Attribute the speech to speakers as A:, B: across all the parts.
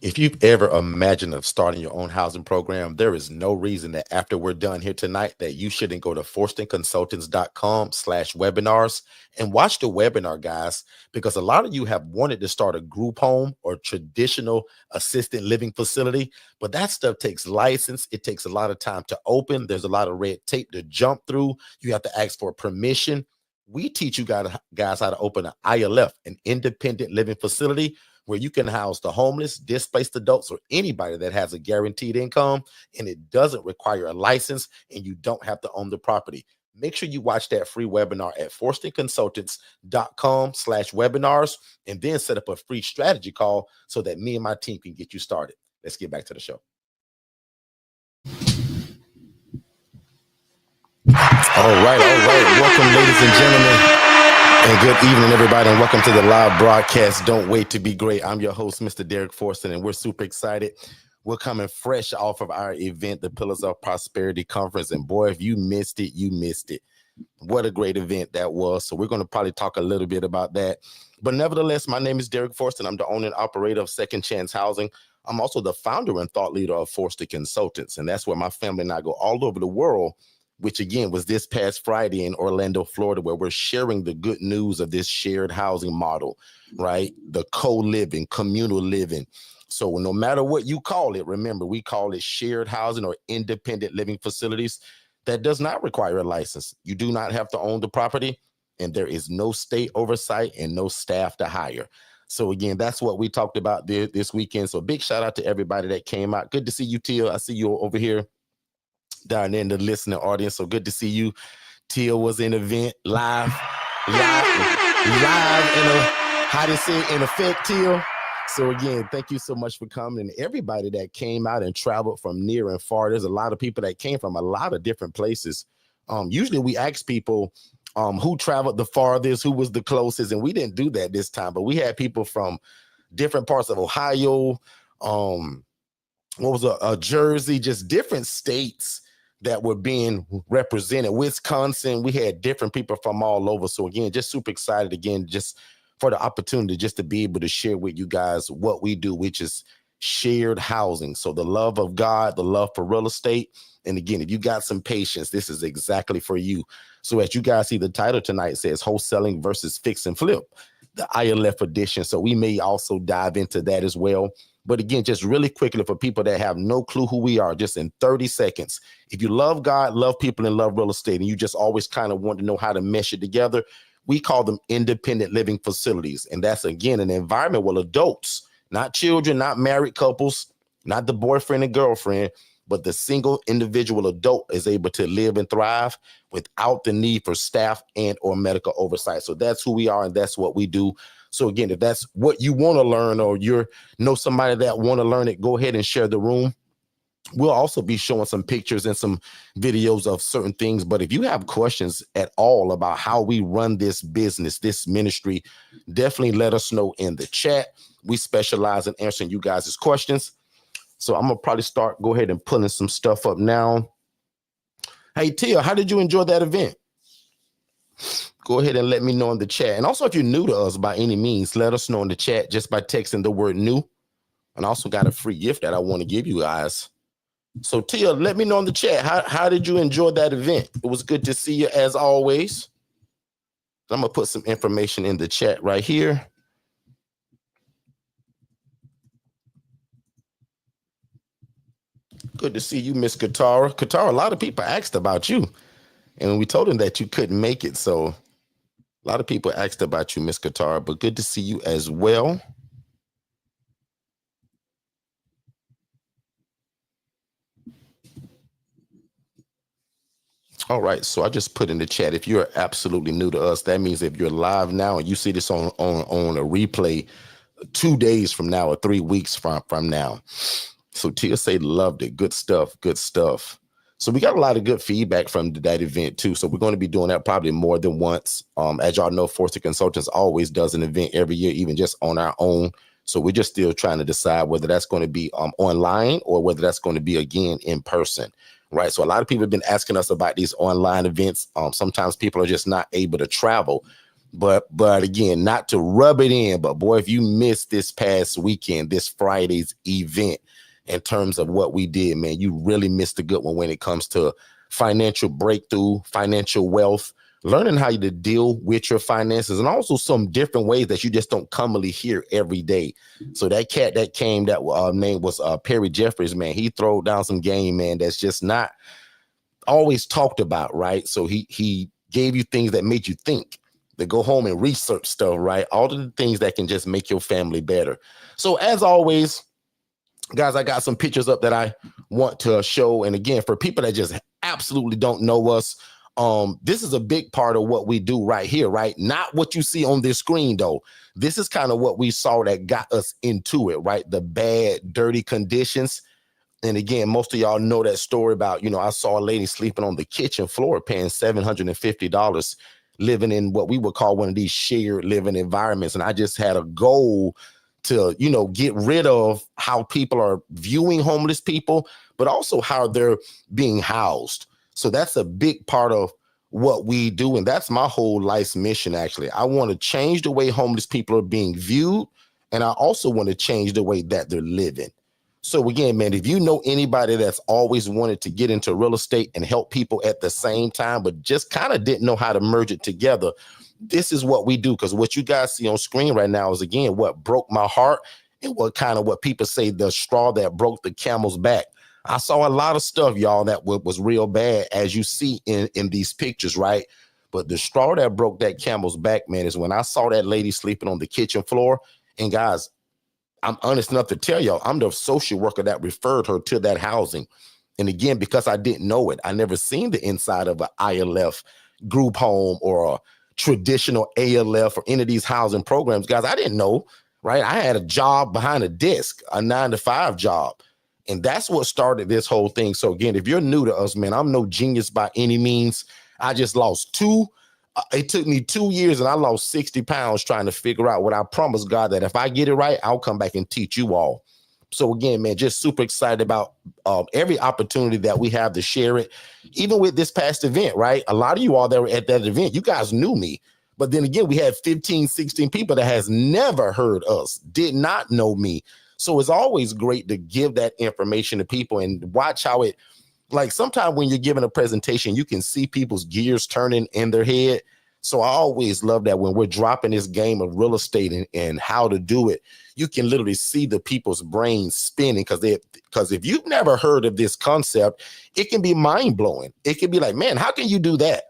A: If you've ever imagined of starting your own housing program, there is no reason that after we're done here tonight that you shouldn't go to forstonconsultants.com/webinars and watch the webinar, guys, because a lot of you have wanted to start a group home or traditional assisted living facility, but that stuff takes license. It takes a lot of time to open. There's a lot of red tape to jump through. You have to ask for permission. We teach you guys how to open an ILF, an independent living facility, where you can house the homeless, displaced adults, or anybody that has a guaranteed income, and it doesn't require a license, and you don't have to own the property. Make sure you watch that free webinar at forstonconsultants.com/webinars, and then set up a free strategy call so that me and my team can get you started. Let's get back to the show. All right. Welcome, ladies and gentlemen. And good evening, everybody, and welcome to the live broadcast. Don't wait to be great. I'm your host, Mr. Derek Forston, and we're super excited. We're coming fresh off of our event, the Pillars of Prosperity Conference. And boy, if you missed it, you missed it. What a great event that was. So we're going to probably talk a little bit about that. But nevertheless, my name is Derek Forston. I'm the owner and operator of Second Chance Housing. I'm also the founder and thought leader of Forston Consultants. And that's where my family and I go all over the world, which again was this past Friday in Orlando, Florida, where we're sharing the good news of this shared housing model, right? The co-living, communal living. So no matter what you call it, remember, we call it shared housing or independent living facilities. That does not require a license. You do not have to own the property, and there is no state oversight and no staff to hire. So again, that's what we talked about this weekend. So big shout out to everybody that came out. Good to see you, Tia. I see you over here down in the listening audience. So good to see you. Tia was in event live in a, how to say, in effect, Tia. So again, thank you so much for coming, and everybody that came out and traveled from near and far. There's a lot of people that came from a lot of different places. Usually we ask people who traveled the farthest, who was the closest, and we didn't do that this time, but we had people from different parts of Ohio, Jersey, just different states that were being represented. Wisconsin, we had different people from all over. So again, just super excited again, just for the opportunity just to be able to share with you guys what we do, which is shared housing. So the love of God, the love for real estate. And again, if you got some patience, this is exactly for you. So as you guys see, the title tonight says Wholesaling versus Fix and Flip, the ILF edition. So we may also dive into that as well. But again, just really quickly for people that have no clue who we are, just in 30 seconds, if you love God, love people, and love real estate, and you just always kind of want to know how to mesh it together, we call them independent living facilities. And that's, again, an environment where adults, not children, not married couples, not the boyfriend and girlfriend, but the single individual adult is able to live and thrive without the need for staff and or medical oversight. So that's who we are, and that's what we do. So again, if that's what you want to learn, or you know somebody that want to learn it, go ahead and share the room. We'll also be showing some pictures and some videos of certain things. But if you have questions at all about how we run this business, this ministry, definitely let us know in the chat. We specialize in answering you guys' questions. So I'm going to probably go ahead and pulling some stuff up now. Hey, Tia, how did you enjoy that event? Go ahead and let me know in the chat. And also, if you're new to us by any means, let us know in the chat just by texting the word new. And I also got a free gift that I want to give you guys. So Tia, let me know in the chat. How did you enjoy that event? It was good to see you as always. I'm going to put some information in the chat right here. Good to see you, Miss Katara. Katara, a lot of people asked about you, and we told them that you couldn't make it. So a lot of people asked about you, Miss Katara, but good to see you as well. All right, so I just put in the chat, if you're absolutely new to us, that means if you're live now and you see this on a replay 2 days from now or 3 weeks from now. So Tia say loved it. Good stuff. Good stuff. So we got a lot of good feedback from that event too. So we're going to be doing that probably more than once. As y'all know, Forston Consultants always does an event every year, even just on our own. So we're just still trying to decide whether that's going to be online or whether that's going to be, again, in person. Right. So a lot of people have been asking us about these online events. Sometimes people are just not able to travel. But again, not to rub it in, but boy, if you missed this past weekend, this Friday's event, in terms of what we did, man, you really missed a good one when it comes to financial breakthrough, financial wealth, learning how to deal with your finances, and also some different ways that you just don't commonly hear every day. So that cat that came, that name was Perry Jeffries, man. He threw down some game, man, that's just not always talked about, right? So he gave you things that made you think, to go home and research stuff, right? All of the things that can just make your family better. So as always, guys, I got some pictures up that I want to show. And again, for people that just absolutely don't know us, this is a big part of what we do right here, right? Not what you see on this screen, though. This is kind of what we saw that got us into it, right? The bad, dirty conditions. And again, most of y'all know that story about, I saw a lady sleeping on the kitchen floor paying $750, living in what we would call one of these shared living environments. And I just had a goal to, get rid of how people are viewing homeless people, but also how they're being housed. So that's a big part of what we do. And that's my whole life's mission, actually. I want to change the way homeless people are being viewed. And I also want to change the way that they're living. So again, man, if you know anybody that's always wanted to get into real estate and help people at the same time, but just kind of didn't know how to merge it together, this is what we do. Because what you guys see on screen right now is, again, what broke my heart and what people say, the straw that broke the camel's back. I saw a lot of stuff, y'all, that was real bad, as you see in these pictures, right? But the straw that broke that camel's back, man, is when I saw that lady sleeping on the kitchen floor. And guys, I'm honest enough to tell y'all, I'm the social worker that referred her to that housing. And again, because I didn't know it, I never seen the inside of an ILF group home or a traditional ALF or any of these housing programs. Guys, I didn't know, right? I had a job behind a desk, a 9-to-5 job. And that's what started this whole thing. So again, if you're new to us, man, I'm no genius by any means. I just lost it took me 2 years and I lost 60 pounds trying to figure out what I promised God, that if I get it right, I'll come back and teach you all. So again, man, just super excited about every opportunity that we have to share it. Even with this past event, right? A lot of you all that were at that event, you guys knew me. But then again, we had 15, 16 people that has never heard us, did not know me. So it's always great to give that information to people and watch how it, like, sometimes when you're giving a presentation, you can see people's gears turning in their head. So I always love that when we're dropping this game of real estate and how to do it, you can literally see the people's brains spinning, because if you've never heard of this concept, it can be mind blowing. It can be like, man, how can you do that?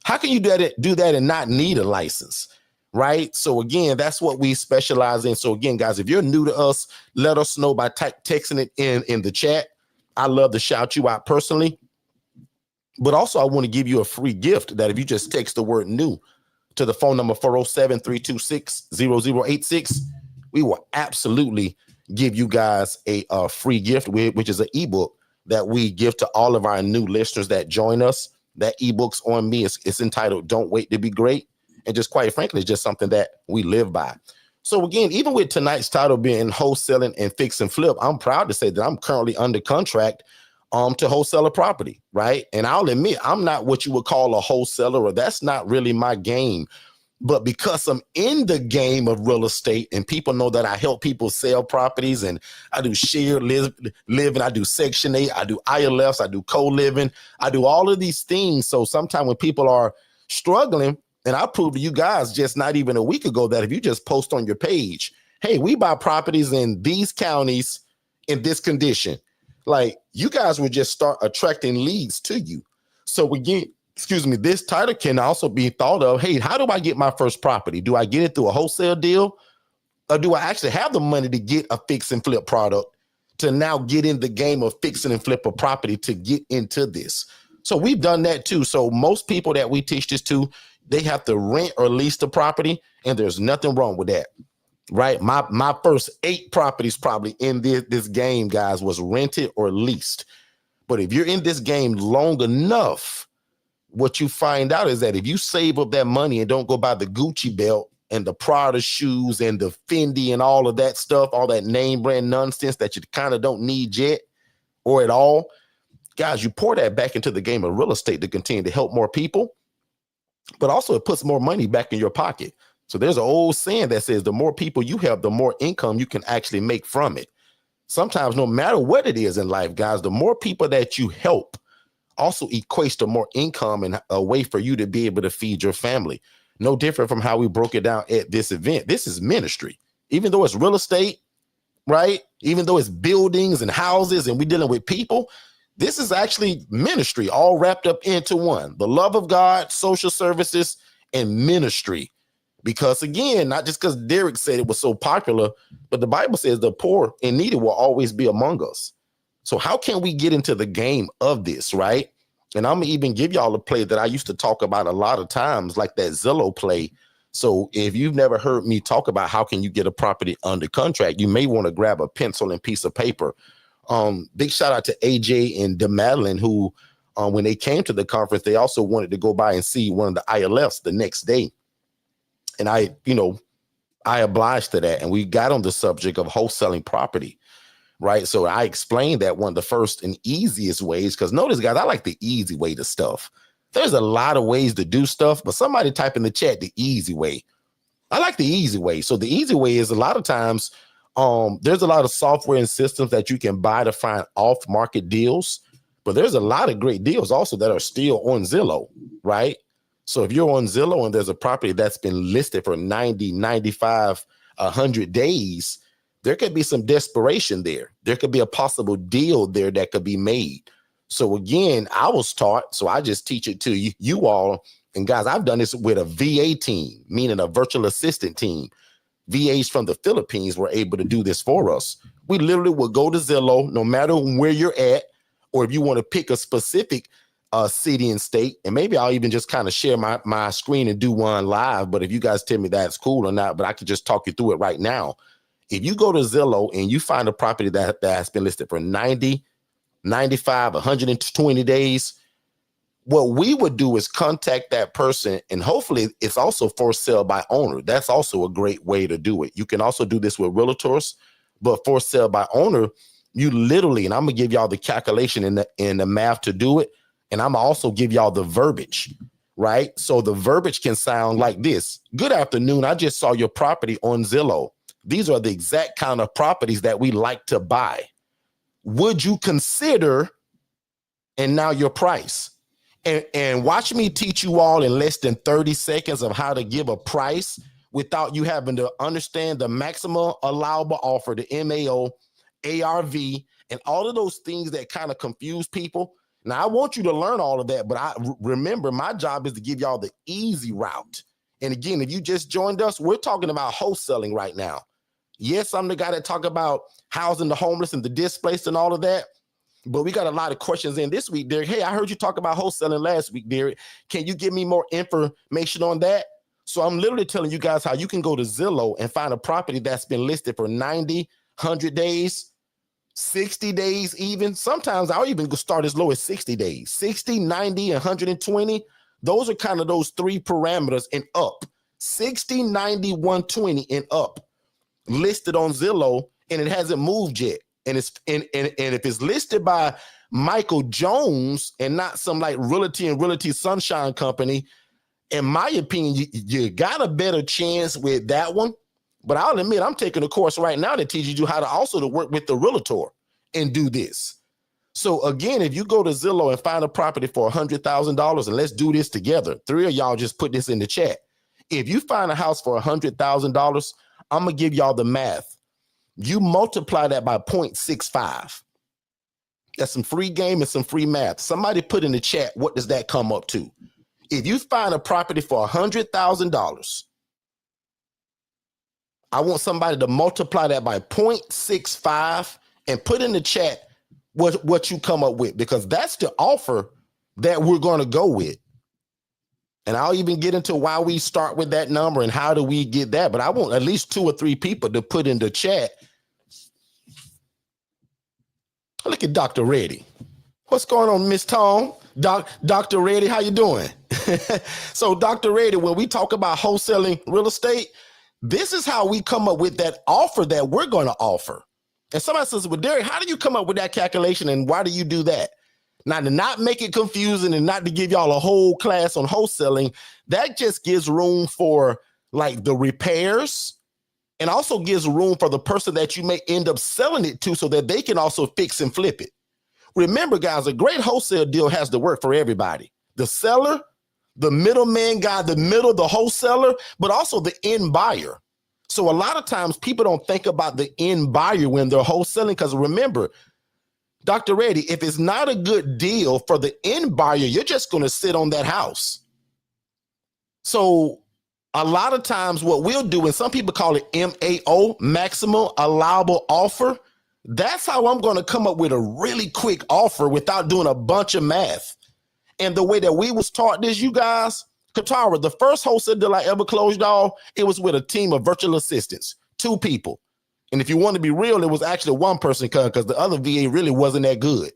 A: How can you do that and not need a license? Right. So again, that's what we specialize in. So again, guys, if you're new to us, let us know by texting it in the chat. I love to shout you out personally. But also, I want to give you a free gift that if you just text the word new to the phone number 407-326-0086, we will absolutely give you guys a free gift, which is an ebook that we give to all of our new listeners that join us. That ebook's on me. It's entitled Don't Wait to Be Great. And just quite frankly, it's just something that we live by. So again, even with tonight's title being Wholesaling and Fix and Flip, I'm proud to say that I'm currently under contract to wholesale a property, right? And I'll admit, I'm not what you would call a wholesaler, or that's not really my game. But because I'm in the game of real estate and people know that I help people sell properties, and I do shared living, I do Section 8, I do ILFs, I do co-living, I do all of these things. So sometimes when people are struggling, and I proved to you guys just not even a week ago that if you just post on your page, hey, we buy properties in these counties in this condition, like, you guys would just start attracting leads to you. So again, this title can also be thought of, hey, how do I get my first property? Do I get it through a wholesale deal? Or do I actually have the money to get a fix and flip product to now get in the game of fixing and flip a property to get into this? So we've done that too. So most people that we teach this to, they have to rent or lease the property, and there's nothing wrong with that. Right. My first 8 properties probably in this game, guys, was rented or leased. But if you're in this game long enough, what you find out is that if you save up that money and don't go buy the Gucci belt and the Prada shoes and the Fendi and all of that stuff, all that name brand nonsense that you kind of don't need yet or at all, guys, you pour that back into the game of real estate to continue to help more people. but also it puts more money back in your pocket. So there's an old saying that says the more people you have, the more income you can actually make from it. Sometimes, no matter what it is in life, guys, the more people that you help also equates to more income and a way for you to be able to feed your family. No different from how we broke it down at this event. This is ministry. Even though it's real estate, right? Even though it's buildings and houses and we're dealing with people, this is actually ministry all wrapped up into one. The love of God, social services, and ministry. Because again, not just because Derek said it was so popular, but the Bible says the poor and needy will always be among us. So how can we get into the game of this, right? And I'm gonna even give y'all a play that I used to talk about a lot of times, like that Zillow play. So if you've never heard me talk about how can you get a property under contract, you may want to grab a pencil and piece of paper. Big shout out to AJ and DeMadeline, who when they came to the conference, they also wanted to go by and see one of the ILFs the next day. And I obliged to that. And we got on the subject of wholesaling property, right? So I explained that one of the first and easiest ways, because notice, guys, I like the easy way to stuff. There's a lot of ways to do stuff, but somebody type in the chat the easy way. I like the easy way. So the easy way is a lot of times there's a lot of software and systems that you can buy to find off-market deals, but there's a lot of great deals also that are still on Zillow, right? So if you're on Zillow and there's a property that's been listed for 90, 95, 100 days, there could be some desperation there. There could be a possible deal there that could be made. So again, I was taught, so I just teach it to you all. And guys, I've done this with a VA team, meaning a virtual assistant team. VAs from the Philippines were able to do this for us. We literally will go to Zillow, no matter where you're at, or if you want to pick a specific city and state, and maybe I'll even just kind of share my screen and do one live. But if you guys tell me that's cool or not, but I could just talk you through it right now. If you go to Zillow and you find a property that has been listed for 90, 95, 120 days, what we would do is contact that person, and hopefully it's also for sale by owner. That's also a great way to do it. You can also do this with realtors, but for sale by owner, you literally, and I'm gonna give y'all the calculation in the math to do it, and I'm also give y'all the verbiage, right? So the verbiage can sound like this. Good afternoon, I just saw your property on Zillow. These are the exact kind of properties that we like to buy. Would you consider, and now your price? And watch me teach you all in less than 30 seconds of how to give a price without you having to understand the maximum allowable offer, the MAO, ARV, and all of those things that kind of confuse people. Now, I want you to learn all of that, but I remember my job is to give y'all the easy route. And again, if you just joined us, we're talking about wholesaling right now. Yes, I'm the guy that talk about housing the homeless and the displaced and all of that. But we got a lot of questions in this week, Derek. Hey, I heard you talk about wholesaling last week, Derek. Can you give me more information on that? So I'm literally telling you guys how you can go to Zillow and find a property that's been listed for 90, 100 days, 60 days even. Sometimes I'll even start as low as 60 days. 60, 90, and 120. Those are kind of those three parameters and up. 60, 90, 120 and up. Listed on Zillow, and it hasn't moved yet. And it's and if it's listed by Michael Jones and not some like Realty and Realty Sunshine Company, in my opinion, you got a better chance with that one. But I'll admit, I'm taking a course right now that teaches you how to also to work with the realtor and do this. So again, if you go to Zillow and find a property for $100,000, and let's do this together. 3 of y'all just put this in the chat. If you find a house for $100,000, I'm gonna give y'all the math. You multiply that by 0.65. That's some free game and some free math. Somebody put in the chat, what does that come up to? If you find a property for $100,000, I want somebody to multiply that by 0.65 and put in the chat what you come up with, because that's the offer that we're going to go with. And I'll even get into why we start with that number and how do we get that. But I want at least 2 or 3 people to put in the chat. Look at Dr. Reddy. What's going on, Miss Tom? Dr. Reddy, how you doing? So Dr. Reddy, when we talk about wholesaling real estate, this is how we come up with that offer that we're going to offer. And somebody says, well, Derek, how do you come up with that calculation and why do you do that? Now, to not make it confusing and not to give y'all a whole class on wholesaling, that just gives room for like the repairs, and also gives room for the person that you may end up selling it to so that they can also fix and flip it. Remember, guys, a great wholesale deal has to work for everybody. The seller, the middleman guy, the wholesaler, but also the end buyer. So a lot of times people don't think about the end buyer when they're wholesaling, because remember, Dr. Reddy, if it's not a good deal for the end buyer, you're just going to sit on that house. So a lot of times what we'll do, and some people call it MAO, maximum allowable offer, that's how I'm going to come up with a really quick offer without doing a bunch of math. And the way that we was taught this, you guys, Katara, the first wholesale deal I ever closed, y'all, it was with a team of virtual assistants, 2 people. And if you want to be real, it was actually 1 person because the other VA really wasn't that good.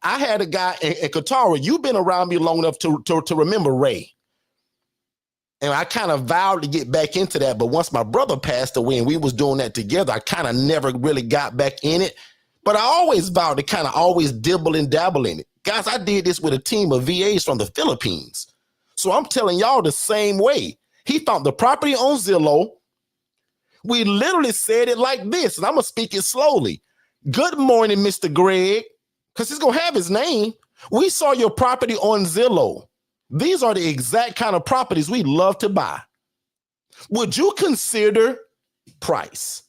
A: I had a guy, and Katara, you've been around me long enough to remember Ray. And I kind of vowed to get back into that. But once my brother passed away and we was doing that together, I kind of never really got back in it. But I always vowed to kind of always dibble and dabble in it. Guys, I did this with a team of VAs from the Philippines. So I'm telling y'all the same way. He found the property on Zillow. We literally said it like this, and I'm going to speak it slowly. Good morning, Mr. Greg, because he's going to have his name. We saw your property on Zillow. These are the exact kind of properties we love to buy. Would you consider price?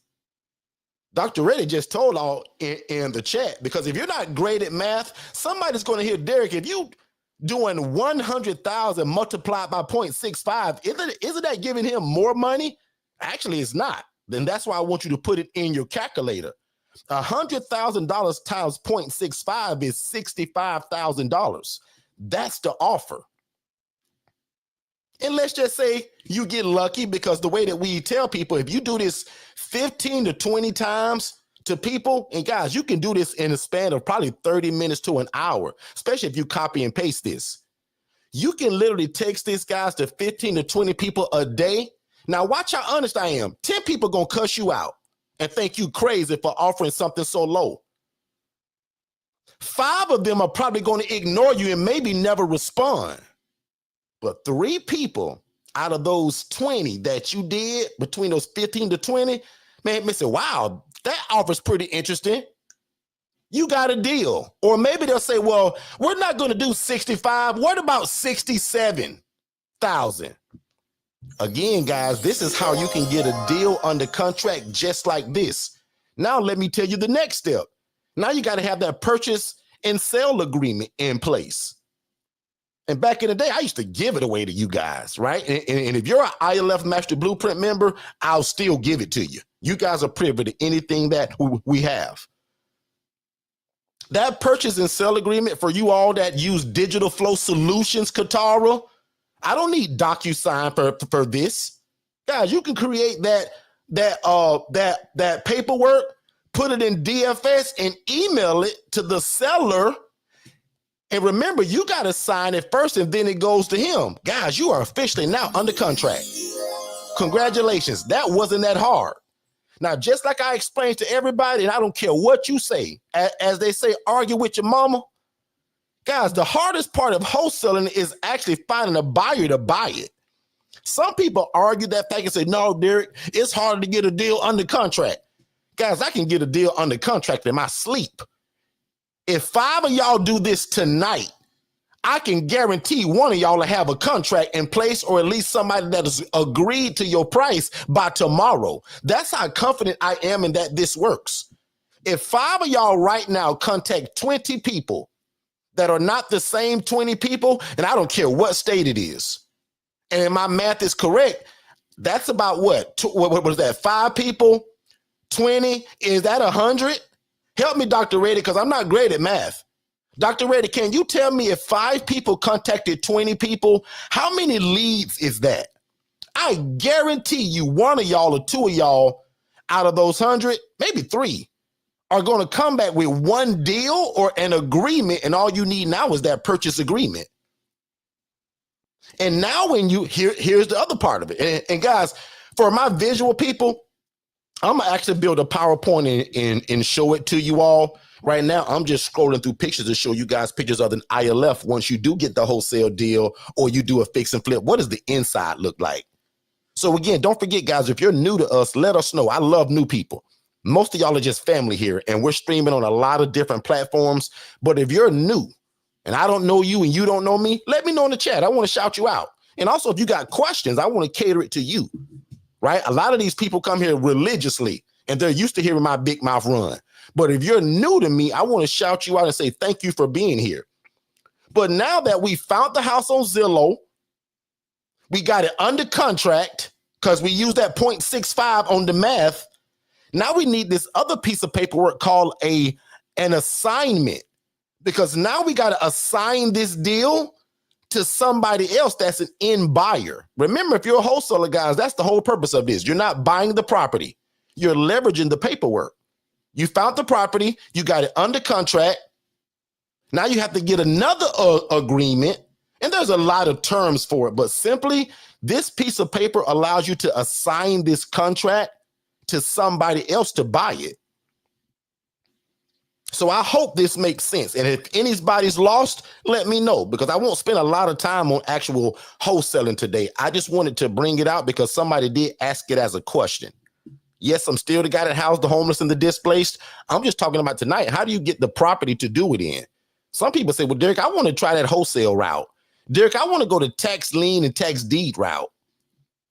A: Dr. Reddy just told all in the chat, because if you're not great at math, somebody's going to hear, Derek, if you doing 100,000 multiplied by 0.65, isn't that giving him more money? Actually, it's not. Then that's why I want you to put it in your calculator. $100,000 times 0.65 is $65,000. That's the offer. And let's just say you get lucky, because the way that we tell people, if you do this 15 to 20 times to people, and guys, you can do this in a span of probably 30 minutes to an hour, especially if you copy and paste this. You can literally text this, guys, to 15 to 20 people a day. Now, watch how honest I am. 10 people going to cuss you out and think you crazy for offering something so low. 5 of them are probably going to ignore you and maybe never respond. But 3 people out of those 20 that you did, between those 15 to 20, man, they say, wow, that offer's pretty interesting. You got a deal. Or maybe they'll say, well, we're not going to do 65. What about 67,000? Again, guys, this is how you can get a deal under contract just like this. Now, let me tell you the next step. Now you got to have that purchase and sale agreement in place. And back in the day, I used to give it away to you guys, right? And if you're an ILF Master Blueprint member, I'll still give it to you. You guys are privy to anything that we have. That purchase and sale agreement, for you all that use Digital Flow Solutions, Katara, I don't need DocuSign for this. Guys, you can create that paperwork, put it in DFS, and email it to the seller. And remember, you got to sign it first, and then it goes to him. Guys, you are officially now under contract. Congratulations. That wasn't that hard. Now, just like I explained to everybody, and I don't care what you say, as they say, argue with your mama. Guys, the hardest part of wholesaling is actually finding a buyer to buy it. Some people argue that fact and say, no, Derek, it's harder to get a deal under contract. Guys, I can get a deal under contract in my sleep. If 5 of y'all do this tonight, I can guarantee 1 of y'all will have a contract in place, or at least somebody that has agreed to your price by tomorrow. That's how confident I am in that this works. If 5 of y'all right now contact 20 people that are not the same 20 people, and I don't care what state it is, and my math is correct, that's about what was that, 5 people, 20, is that 100? Help me, Dr. Reddy, because I'm not great at math. Dr. Reddy, can you tell me if 5 people contacted 20 people, how many leads is that? I guarantee you 1 of y'all or 2 of y'all out of those 100, maybe 3, are going to come back with 1 deal or an agreement, and all you need now is that purchase agreement. And now when you, here's the other part of it. And guys, for my visual people, I'm going to actually build a PowerPoint and show it to you all, Right now, I'm just scrolling through pictures to show you guys pictures of an ILF once you do get the wholesale deal or you do a fix and flip. What does the inside look like? So again, don't forget, guys, if you're new to us, let us know. I love new people. Most of y'all are just family here, and we're streaming on a lot of different platforms. But if you're new and I don't know you and you don't know me, let me know in the chat. I want to shout you out. And also, if you got questions, I want to cater it to you, right? A lot of these people come here religiously, and they're used to hearing my big mouth run. But if you're new to me, I want to shout you out and say thank you for being here. But now that we found the house on Zillow, we got it under contract because we used that 0.65 on the math. Now we need this other piece of paperwork called an assignment, because now we got to assign this deal to somebody else that's an end buyer. Remember, if you're a wholesaler, guys, that's the whole purpose of this. You're not buying the property. You're leveraging the paperwork. You found the property. You got it under contract. Now you have to get another agreement, and there's a lot of terms for it, but simply this piece of paper allows you to assign this contract to somebody else to buy it. So I hope this makes sense. And if anybody's lost, let me know, because I won't spend a lot of time on actual wholesaling today. I just wanted to bring it out because somebody did ask it as a question. Yes, I'm still the guy that housed the homeless and the displaced. I'm just talking about tonight. How do you get the property to do it in? Some people say, well, Derek, I want to try that wholesale route. Derek, I want to go to tax lien and tax deed route,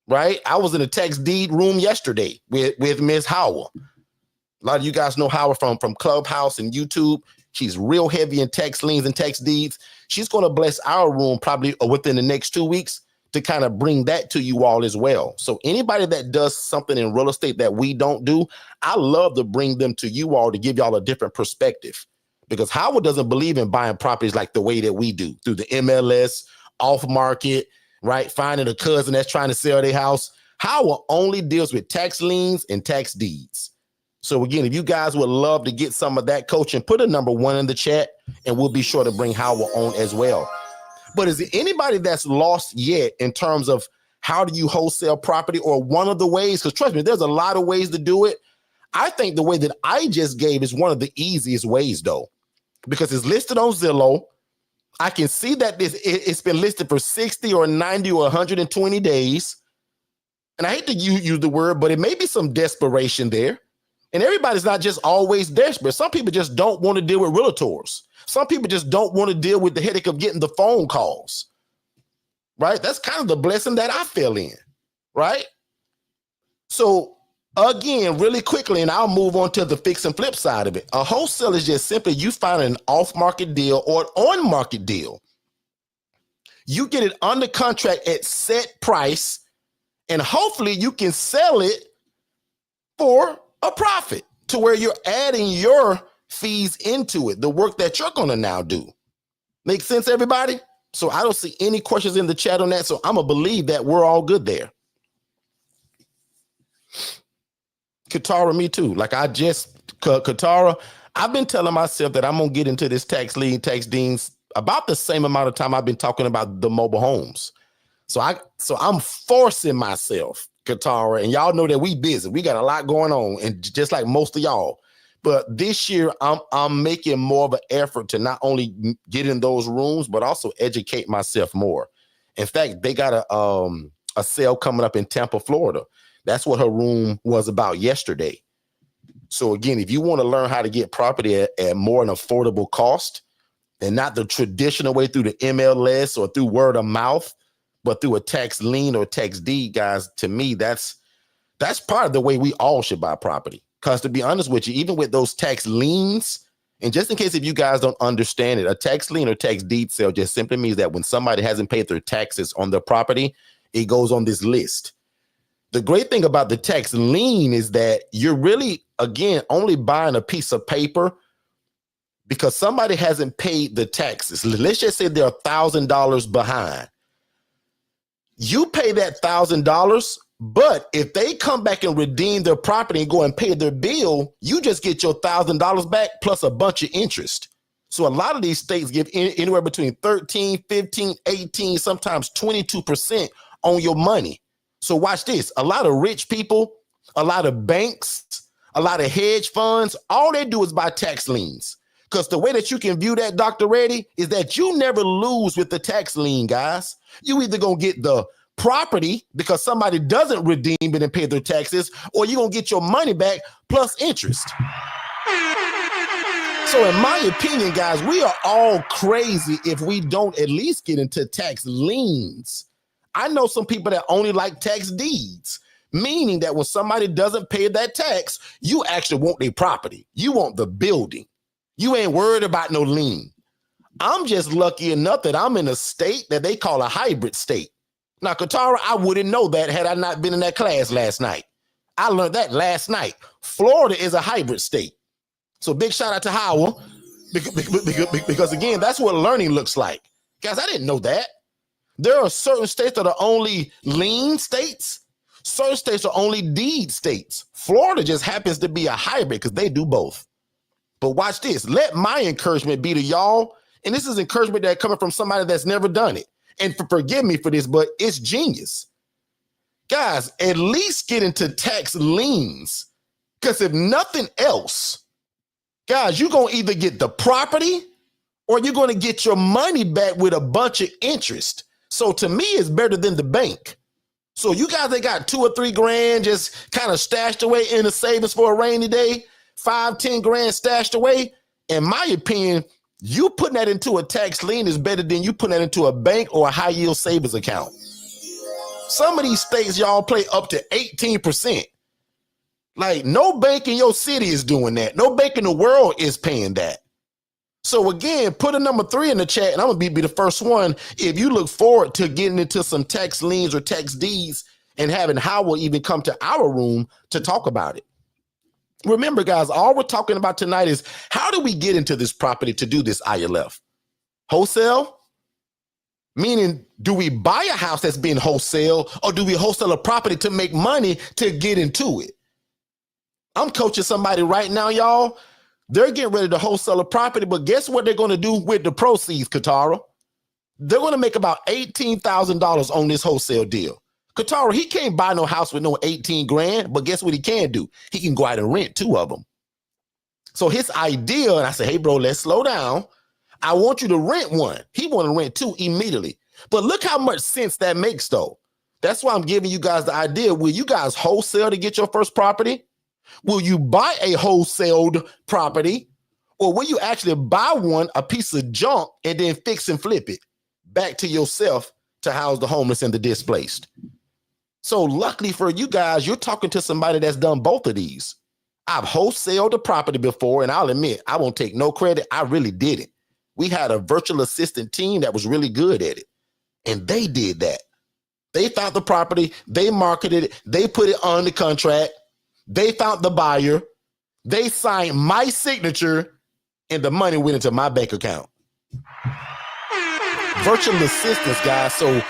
A: right? I was in a tax deed room yesterday with Ms. Howell. A lot of you guys know Howard from Clubhouse and YouTube. She's real heavy in tax liens and tax deeds. She's going to bless our room probably within the next 2 weeks to kind of bring that to you all as well. So anybody that does something in real estate that we don't do, I love to bring them to you all to give y'all a different perspective, because Howard doesn't believe in buying properties like the way that we do, through the MLS, off market, right? Finding a cousin that's trying to sell their house. Howard only deals with tax liens and tax deeds. So again, if you guys would love to get some of that coaching, put a number 1 in the chat and we'll be sure to bring Howard on as well. But is there anybody that's lost yet in terms of how do you wholesale property, or one of the ways? Because trust me, there's a lot of ways to do it. I think the way that I just gave is one of the easiest ways, though, because it's listed on Zillow. I can see that it's been listed for 60 or 90 or 120 days. And I hate to use the word, but it may be some desperation there. And everybody's not just always desperate. Some people just don't want to deal with realtors. Some people just don't want to deal with the headache of getting the phone calls, right? That's kind of the blessing that I fell in, right? So again, really quickly, and I'll move on to the fix and flip side of it. A wholesale is just simply you find an off-market deal or an on-market deal. You get it under contract at set price, and hopefully you can sell it for a profit to where you're adding your fees into it, the work that you're going to now do. Make sense, everybody? So I don't see any questions in the chat on that. So I'm going to believe that we're all good there. Katara, me too. Like Katara, I've been telling myself that I'm going to get into this tax lien, tax deeds about the same amount of time I've been talking about the mobile homes. So I'm forcing myself, Katara, and y'all know that we busy. We got a lot going on, and just like most of y'all. But this year, I'm making more of an effort to not only get in those rooms, but also educate myself more. In fact, they got a sale coming up in Tampa, Florida. That's what her room was about yesterday. So again, if you want to learn how to get property at more an affordable cost, and not the traditional way through the MLS or through word of mouth, but through a tax lien or tax deed, guys, to me, that's part of the way we all should buy property. Because to be honest with you, even with those tax liens, and just in case if you guys don't understand it, a tax lien or tax deed sale just simply means that when somebody hasn't paid their taxes on their property, it goes on this list. The great thing about the tax lien is that you're really, again, only buying a piece of paper because somebody hasn't paid the taxes. Let's just say they're $1,000 behind. You pay that $1,000, but if they come back and redeem their property and go and pay their bill, you just get your $1,000 back plus a bunch of interest. So a lot of these states give anywhere between 13, 15, 18, sometimes 22% on your money. So watch this. A lot of rich people, a lot of banks, a lot of hedge funds, all they do is buy tax liens. Because the way that you can view that, Dr. Reddy, is that you never lose with the tax lien, guys. You either going to get the property because somebody doesn't redeem it and pay their taxes, or you're going to get your money back plus interest. So in my opinion, guys, we are all crazy if we don't at least get into tax liens. I know some people that only like tax deeds, meaning that when somebody doesn't pay that tax, you actually want their property. You want the building. You ain't worried about no lien. I'm just lucky enough that I'm in a state that they call a hybrid state. Now, Katara, I wouldn't know that had I not been in that class last night. I learned that last night. Florida is a hybrid state. So big shout out to Howard, because again, that's what learning looks like. Guys, I didn't know that. There are certain states that are only lien states. Certain states are only deed states. Florida just happens to be a hybrid because they do both. But watch this. Let my encouragement be to y'all, and this is encouragement that coming from somebody that's never done it. And forgive me for this, but it's genius. Guys, at least get into tax liens, because if nothing else, guys, you're going to either get the property or you're going to get your money back with a bunch of interest. So to me, it's better than the bank. So you guys that got 2 or 3 grand just kind of stashed away in the savings for a rainy day, 5, 10 grand stashed away. In my opinion, you putting that into a tax lien is better than you putting that into a bank or a high yield savings account. Some of these states, y'all, play up to 18%. Like, no bank in your city is doing that. No bank in the world is paying that. So again, put a number 3 in the chat, and I'm gonna be the first one. If you look forward to getting into some tax liens or tax deeds and having Howard even come to our room to talk about it. Remember, guys, all we're talking about tonight is how do we get into this property to do this ILF? Wholesale? Meaning, do we buy a house that's being wholesale, or do we wholesale a property to make money to get into it? I'm coaching somebody right now, y'all. They're getting ready to wholesale a property, but guess what they're going to do with the proceeds, Katara? They're going to make about $18,000 on this wholesale deal. Katara, he can't buy no house with no 18 grand, but guess what he can do? He can go out and rent 2 of them. So his idea, and I said, hey, bro, let's slow down. I want you to rent one. He want to rent 2 immediately. But look how much sense that makes, though. That's why I'm giving you guys the idea. Will you guys wholesale to get your first property? Will you buy a wholesaled property, or will you actually buy one, a piece of junk, and then fix and flip it back to yourself to house the homeless and the displaced? So luckily for you guys, you're talking to somebody that's done both of these. I've wholesaled a property before, and I'll admit, I won't take no credit. I really did it. We had a virtual assistant team that was really good at it, and they did that. They found the property, they marketed it, they put it on the contract. They found the buyer, they signed my signature, and the money went into my bank account. Virtual assistants, guys. So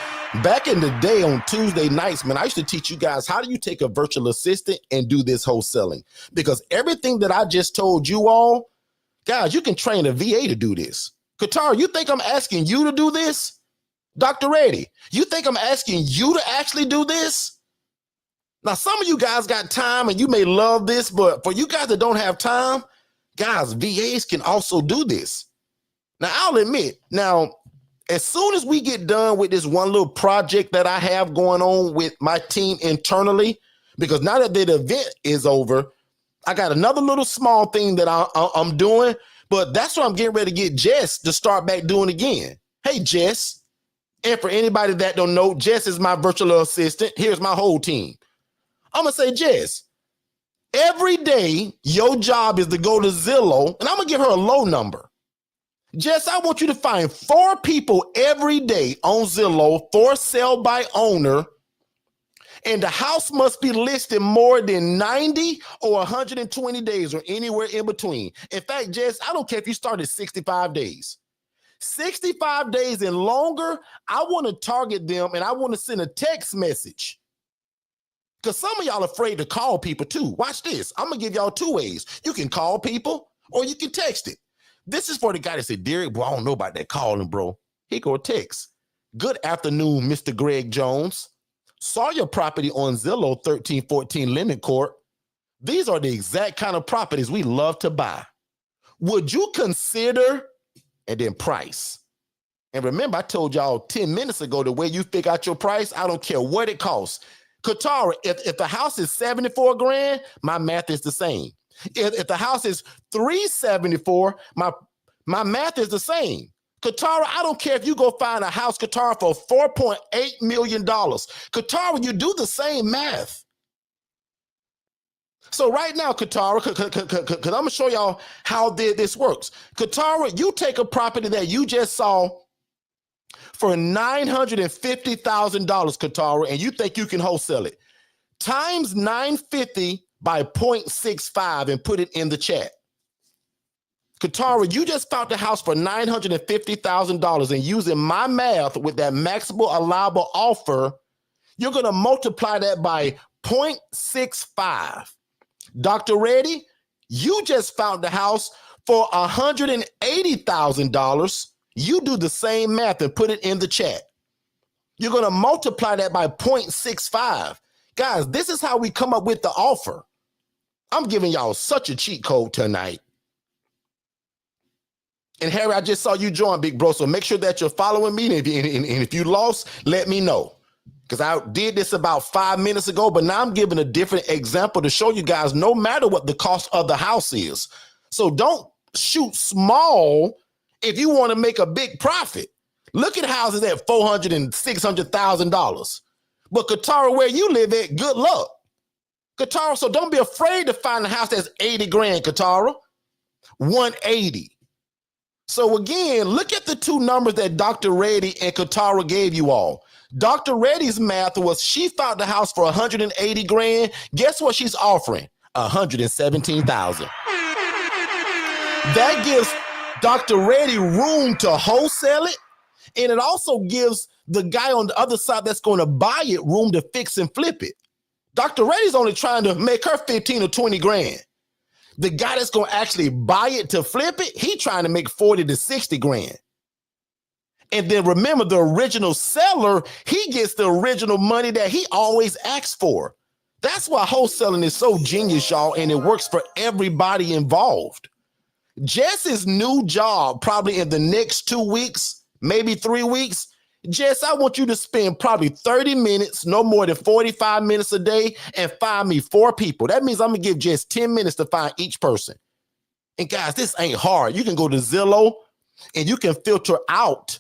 A: back in the day on Tuesday nights, man, I used to teach you guys, how do you take a virtual assistant and do this wholesaling? Because everything that I just told you all, guys, you can train a VA to do this. Qatar, you think I'm asking you to do this? Dr. Reddy, you think I'm asking you to actually do this? Now, some of you guys got time and you may love this, but for you guys that don't have time, guys, VAs can also do this. Now, I'll admit, now, as soon as we get done with this one little project that I have going on with my team internally, because now that the event is over, I got another little small thing that I'm doing, but that's what I'm getting ready to get Jess to start back doing again. Hey, Jess. And for anybody that don't know, Jess is my virtual assistant. Here's my whole team. I'm going to say, Jess, every day your job is to go to Zillow, and I'm going to give her a low number. Jess, I want you to find 4 people every day on Zillow for sale by owner, and the house must be listed more than 90 or 120 days or anywhere in between. In fact, Jess, I don't care if you start at 65 days. 65 days and longer, I want to target them, and I want to send a text message. Because some of y'all are afraid to call people too. Watch this. I'm going to give y'all 2 ways. You can call people or you can text it. This is for the guy that said, Derek, bro, I don't know about that calling, bro. He go text. Good afternoon, Mr. Greg Jones. Saw your property on Zillow 1314 Lemon Court. These are the exact kind of properties we love to buy. would you consider, and then price. And remember, I told y'all 10 minutes ago, the way you figure out your price, I don't care what it costs. Katara, if the house is 74 grand, my math is the same. If the house is 374, my math is the same. Katara, I don't care if you go find a house, Katara, for $4.8 million. Katara, you do the same math. So right now, Katara, because I'm going to show y'all how this works. Katara, you take a property that you just saw for $950,000, Katara, and you think you can wholesale it. Times 950 by 0.65 and put it in the chat. Katara, you just found the house for $950,000, and using my math with that maximum allowable offer, you're going to multiply that by 0.65. Dr. Reddy, you just found the house for $180,000. You do the same math and put it in the chat. You're going to multiply that by 0.65. Guys, this is how we come up with the offer. I'm giving y'all such a cheat code tonight. And Harry, I just saw you join, big bro, so make sure that you're following me. And if you lost, let me know. Because I did this about 5 minutes ago, but now I'm giving a different example to show you guys no matter what the cost of the house is. So don't shoot small if you want to make a big profit. Look at houses at $400,000 and $600,000. But Katara, where you live at, good luck. Katara, so don't be afraid to find a house that's 80 grand, Katara. 180. So again, look at the two numbers that Dr. Reddy and Katara gave you all. Dr. Reddy's math was she found the house for 180 grand. Guess what she's offering? 117,000. That gives Dr. Reddy room to wholesale it. And it also gives the guy on the other side that's going to buy it room to fix and flip it. Dr. Reddy's only trying to make her 15 or 20 grand. The guy that's going to actually buy it to flip it, he trying to make 40 to 60 grand. And then remember, the original seller, he gets the original money that he always asks for. That's why wholesaling is so genius, y'all, and it works for everybody involved. Jess's new job, probably in the next 2 weeks, maybe 3 weeks, Jess, I want you to spend probably 30 minutes, no more than 45 minutes a day, and find me 4 people. That means I'm going to give Jess 10 minutes to find each person. And guys, this ain't hard. You can go to Zillow and you can filter out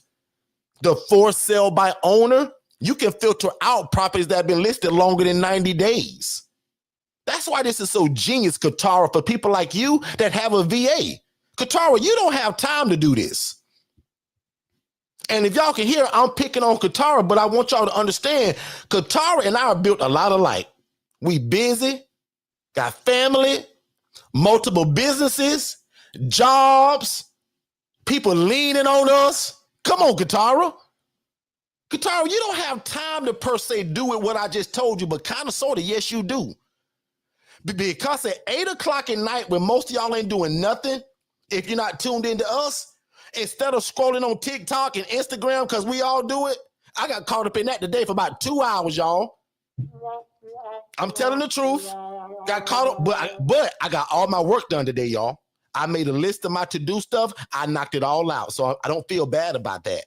A: the for sale by owner. You can filter out properties that have been listed longer than 90 days. That's why this is so genius, Katara, for people like you that have a VA. Katara, you don't have time to do this. And if y'all can hear, I'm picking on Katara, but I want y'all to understand, Katara and I are built a lot alike. We busy, got family, multiple businesses, jobs, people leaning on us. Come on, Katara. Katara, you don't have time to per se do it what I just told you, but kind of, sort of, yes, you do. Because at 8 o'clock at night, when most of y'all ain't doing nothing, if you're not tuned into us, instead of scrolling on TikTok and Instagram, because we all do it, I got caught up in that today for about 2 hours, y'all. I'm telling the truth. Got caught up, but I got all my work done today, y'all. I made a list of my to-do stuff. I knocked it all out, so I don't feel bad about that.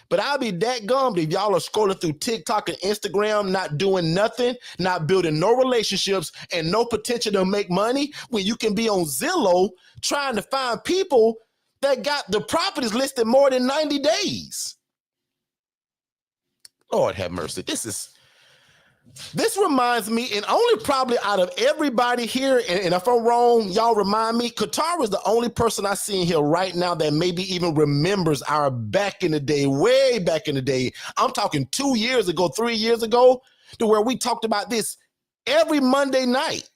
A: But I'll be that gummed if y'all are scrolling through TikTok and Instagram, not doing nothing, not building no relationships, and no potential to make money, when you can be on Zillow trying to find people that got the properties listed more than 90 days. Lord have mercy. This reminds me, and only probably out of everybody here, and if I'm wrong, y'all remind me, Katara is the only person I see in here right now that maybe even remembers our back in the day, way back in the day. I'm talking 2 years ago, 3 years ago, to where we talked about this every Monday night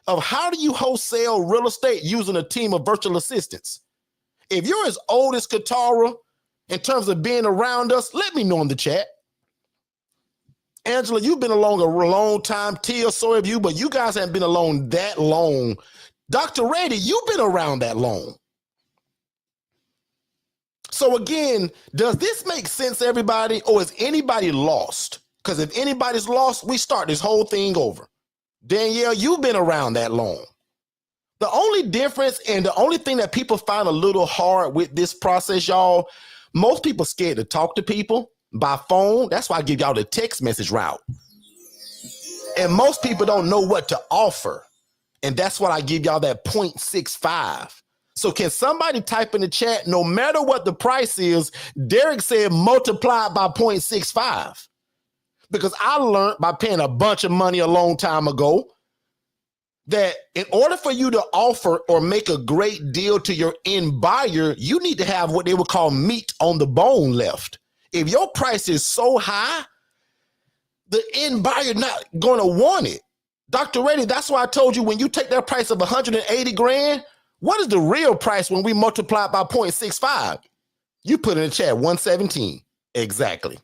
A: of how do you wholesale real estate using a team of virtual assistants. If you're as old as Katara in terms of being around us, let me know in the chat. Angela, you've been along a long time. Tia, so have you, but you guys haven't been along that long. Dr. Reddy, you've been around that long. So again, does this make sense, everybody, or is anybody lost? Because if anybody's lost, we start this whole thing over. Danielle, you've been around that long. The only difference and the only thing that people find a little hard with this process, y'all, most people scared to talk to people by phone. That's why I give y'all the text message route. And most people don't know what to offer. And that's why I give y'all that 0.65. So can somebody type in the chat, no matter what the price is, Derek said multiply it by 0.65. Because I learned by paying a bunch of money a long time ago that in order for you to offer or make a great deal to your end buyer, you need to have what they would call meat on the bone left. If your price is so high, the end buyer not going to want it. Dr. Reddy, that's why I told you when you take that price of 180 grand, what is the real price when we multiply it by 0.65? You put in the chat 117. Exactly.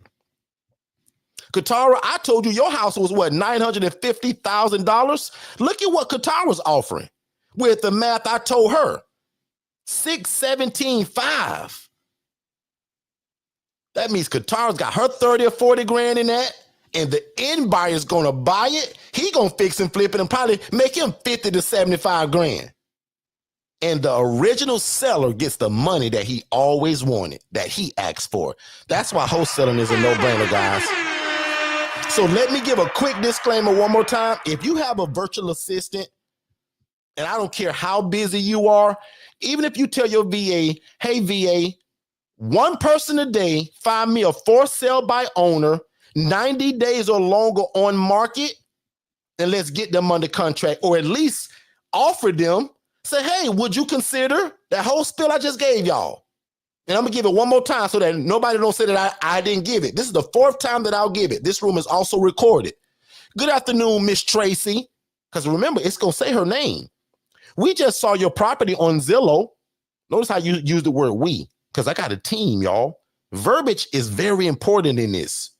A: Katara, I told you your house was what, $950,000? Look at what Katara's offering with the math I told her. 617.5. That means Katara's got her 30 or 40 grand in that, and the end buyer's gonna buy it. He gonna fix and flip it and probably make him 50 to 75 grand. And the original seller gets the money that he always wanted, that he asked for. That's why wholesaling is a no-brainer, guys. So let me give a quick disclaimer one more time. If you have a virtual assistant, and I don't care how busy you are, even if you tell your VA, hey, VA, one person a day, find me a for sale by owner, 90 days or longer on market, and let's get them under contract, or at least offer them, say, hey, would you consider that whole spill I just gave y'all? And I'm going to give it one more time so that nobody don't say that I didn't give it. This is the 4th time that I'll give it. This room is also recorded. Good afternoon, Miss Tracy. Because remember, it's going to say her name. We just saw your property on Zillow. Notice how you use the word we, because I got a team, y'all. Verbiage is very important in this.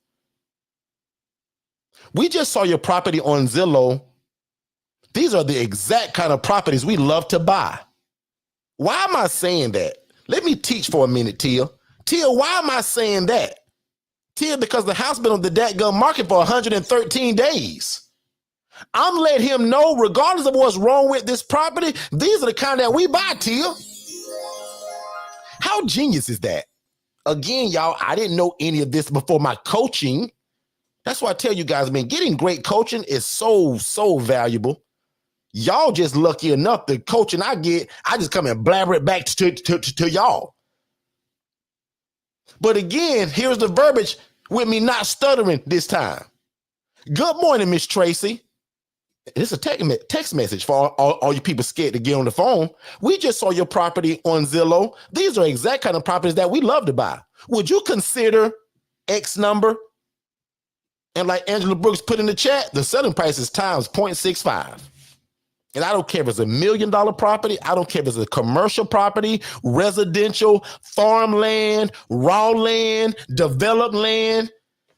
A: We just saw your property on Zillow. These are the exact kind of properties we love to buy. Why am I saying that? Let me teach for a minute, Tia. Tia, why am I saying that? Tia, because the house been on the dadgum market for 113 days. I'm letting him know, regardless of what's wrong with this property, these are the kind that we buy, Tia. How genius is that? Again, y'all, I didn't know any of this before my coaching. That's why I tell you guys, man, getting great coaching is so, so valuable. Y'all just lucky enough, the coaching I get, I just come and blabber it back to y'all. But again, here's the verbiage with me not stuttering this time. Good morning, Miss Tracy. It's a text message for all you people scared to get on the phone. We just saw your property on Zillow. These are exact kind of properties that we love to buy. Would you consider X number? And like Angela Brooks put in the chat, the selling price is times 0.65. And I don't care if it's $1 million property. I don't care if it's a commercial property, residential, farmland, raw land, developed land.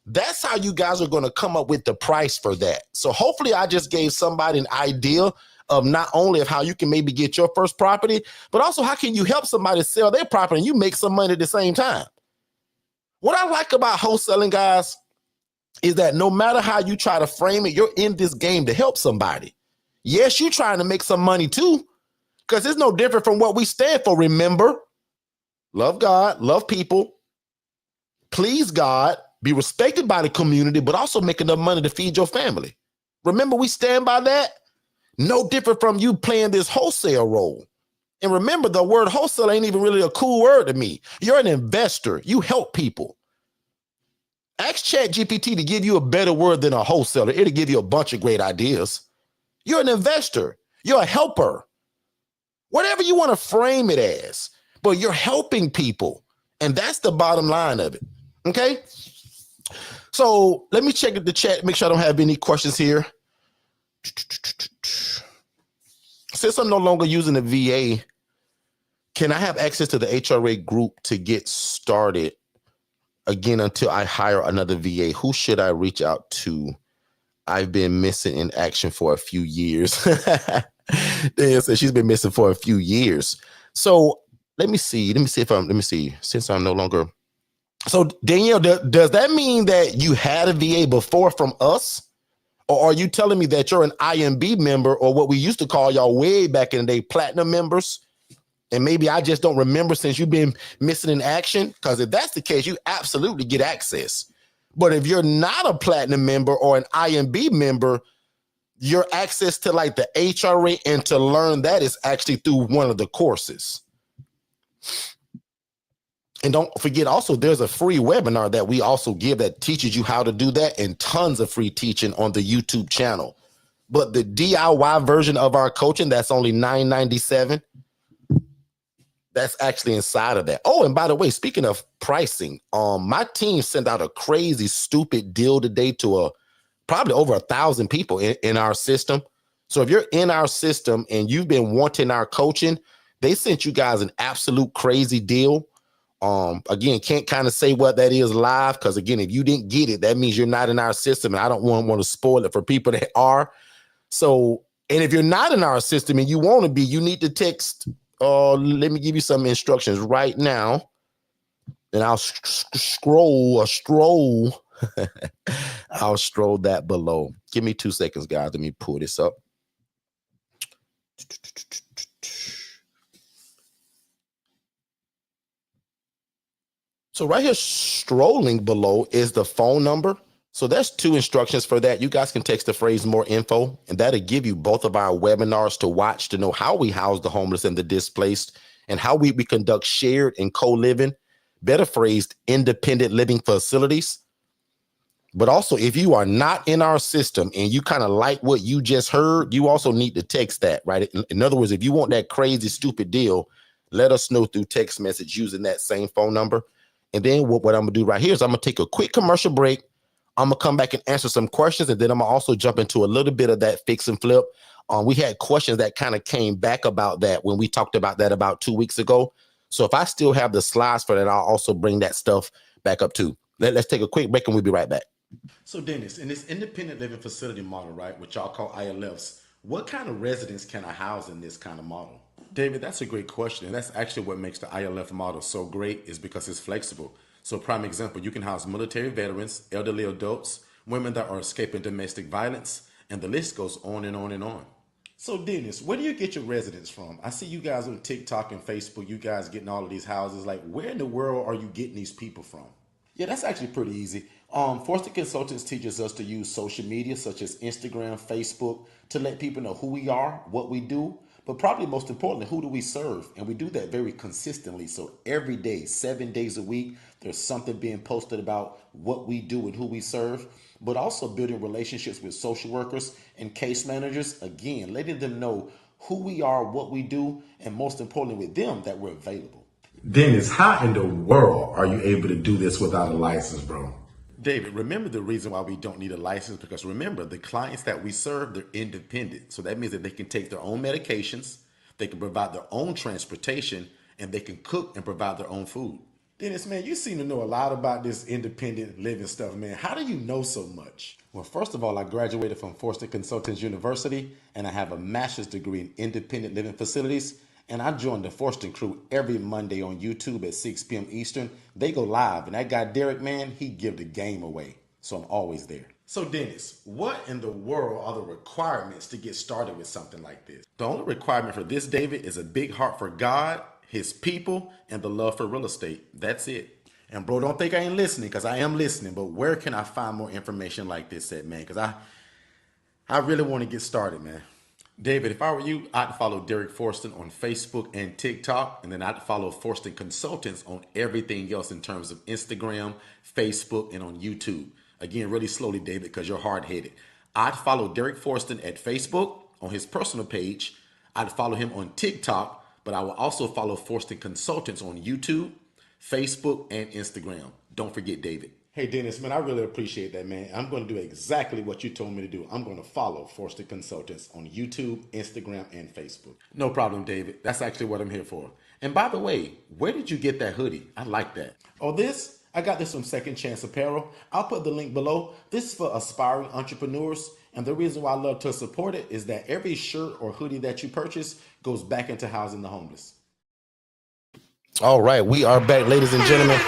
A: That's how you guys are going to come up with the price for that. So hopefully I just gave somebody an idea of not only of how you can maybe get your first property, but also how can you help somebody sell their property and you make some money at the same time. What I like about wholesaling, guys, is that no matter how you try to frame it, you're in this game to help somebody. Yes, you're trying to make some money too, because it's no different from what we stand for. Remember, love God, love people, please God, be respected by the community, but also make enough money to feed your family. Remember, we stand by that. No different from you playing this wholesale role. And remember, the word wholesale ain't even really a cool word to me. You're an investor. You help people. Ask ChatGPT to give you a better word than a wholesaler. It'll give you a bunch of great ideas. You're an investor. You're a helper. Whatever you want to frame it as, but you're helping people. And that's the bottom line of it. Okay? So let me check the chat, make sure I don't have any questions here. Since I'm no longer using the VA, can I have access to the HRA group to get started again until I hire another VA? Who should I reach out to? I've been missing in action for a few years. Danielle said she's been missing for a few years. So let me see. Let me see. Since I'm no longer. So Danielle, does that mean that you had a VA before from us? Or are you telling me that you're an IMB member, or what we used to call y'all way back in the day, platinum members? And maybe I just don't remember since you've been missing in action. Because if that's the case, you absolutely get access. But if you're not a platinum member or an IMB member, your access to like the HRA and to learn that is actually through one of the courses. And don't forget also, there's a free webinar that we also give that teaches you how to do that, and tons of free teaching on the YouTube channel. But the DIY version of our coaching, that's only $9.97. That's actually inside of that. Oh, and by the way, speaking of pricing, my team sent out a crazy, stupid deal today to probably over 1,000 people in our system. So if you're in our system and you've been wanting our coaching, they sent you guys an absolute crazy deal. Again, can't kind of say what that is live, because again, if you didn't get it, that means you're not in our system, and I don't want to spoil it for people that are. So, and if you're not in our system and you want to be, you need to text. Let me give you some instructions right now, and I'll stroll. I'll stroll that below. Give me 2 seconds, guys. Let me pull this up. So right here, strolling below is the phone number. So there's 2 instructions for that. You guys can text the phrase "more info," and that'll give you both of our webinars to watch to know how we house the homeless and the displaced, and how we conduct shared and co-living, better phrased, independent living facilities. But also, if you are not in our system and you kind of like what you just heard, you also need to text that, right? In other words, if you want that crazy, stupid deal, let us know through text message using that same phone number. And then what I'm going to do right here is I'm going to take a quick commercial break. I'm going to come back and answer some questions, and then I'm going to also jump into a little bit of that fix and flip. We had questions that kind of came back about that when we talked about that about 2 weeks ago. So if I still have the slides for that, I'll also bring that stuff back up too. Let's take a quick break and we'll be right back. So Dennis, in this independent living facility model, right, which y'all call ILFs, what kind of residents can I house in this kind of model? David, that's a great question. And that's actually what makes the ILF model so great, is because it's flexible. So prime example, you can house military veterans, elderly adults, women that are escaping domestic violence, and the list goes on and on and on. So Dennis, where do you get your residents from? I see you guys on TikTok and Facebook, you guys getting all of these houses. Like, where in the world are you getting these people from? Yeah, that's actually pretty easy. Forster Consultants teaches us to use social media such as Instagram, Facebook, to let people know who we are, what we do, but probably most importantly, who do we serve? And we do that very consistently. So every day, 7 days a week, there's something being posted about what we do and who we serve, but also building relationships with social workers and case managers. Again, letting them know who we are, what we do, and most importantly with them, that we're available. Dennis, how in the world are you able to do this without a license, bro? David, remember the reason why we don't need a license, because remember, the clients that we serve, they're independent. So that means that they can take their own medications, they can provide their own transportation, and they can cook and provide their own food. Dennis, man, you seem to know a lot about this independent living stuff, man. How do you know so much? Well, first of all, I graduated from Forster Consultants University, and I have a master's degree in independent living facilities. And I joined the Forster crew every Monday on YouTube at 6 p.m. Eastern. They go live, and that guy Derek, man, he give the game away. So I'm always there. So Dennis, what in the world are the requirements to get started with something like this? The only requirement for this, David, is a big heart for God, his people, and the love for real estate. That's it. And bro, don't think I ain't listening, because I am listening. But where can I find more information like this at, man? Because I really want to get started, man. David, if I were you, I'd follow Derek Forston on Facebook and TikTok, and then I'd follow Forston Consultants on everything else in terms of Instagram, Facebook, and on YouTube. Again, really slowly, David, because you're hard-headed. I'd follow Derek Forston at Facebook on his personal page. I'd follow him on TikTok, but I will also follow Forston Consultants on YouTube, Facebook, and Instagram. Don't forget, David. Hey, Dennis, man, I really appreciate that, man. I'm going to do exactly what you told me to do. I'm going to follow Forster Consultants on YouTube, Instagram, and Facebook. No problem, David. That's actually what I'm here for. And by the way, where did you get that hoodie? I like that. Oh, this? I got this from Second Chance Apparel. I'll put the link below. This is for aspiring entrepreneurs. And the reason why I love to support it is that every shirt or hoodie that you purchase goes back into housing the homeless. All right, we are back, ladies and gentlemen.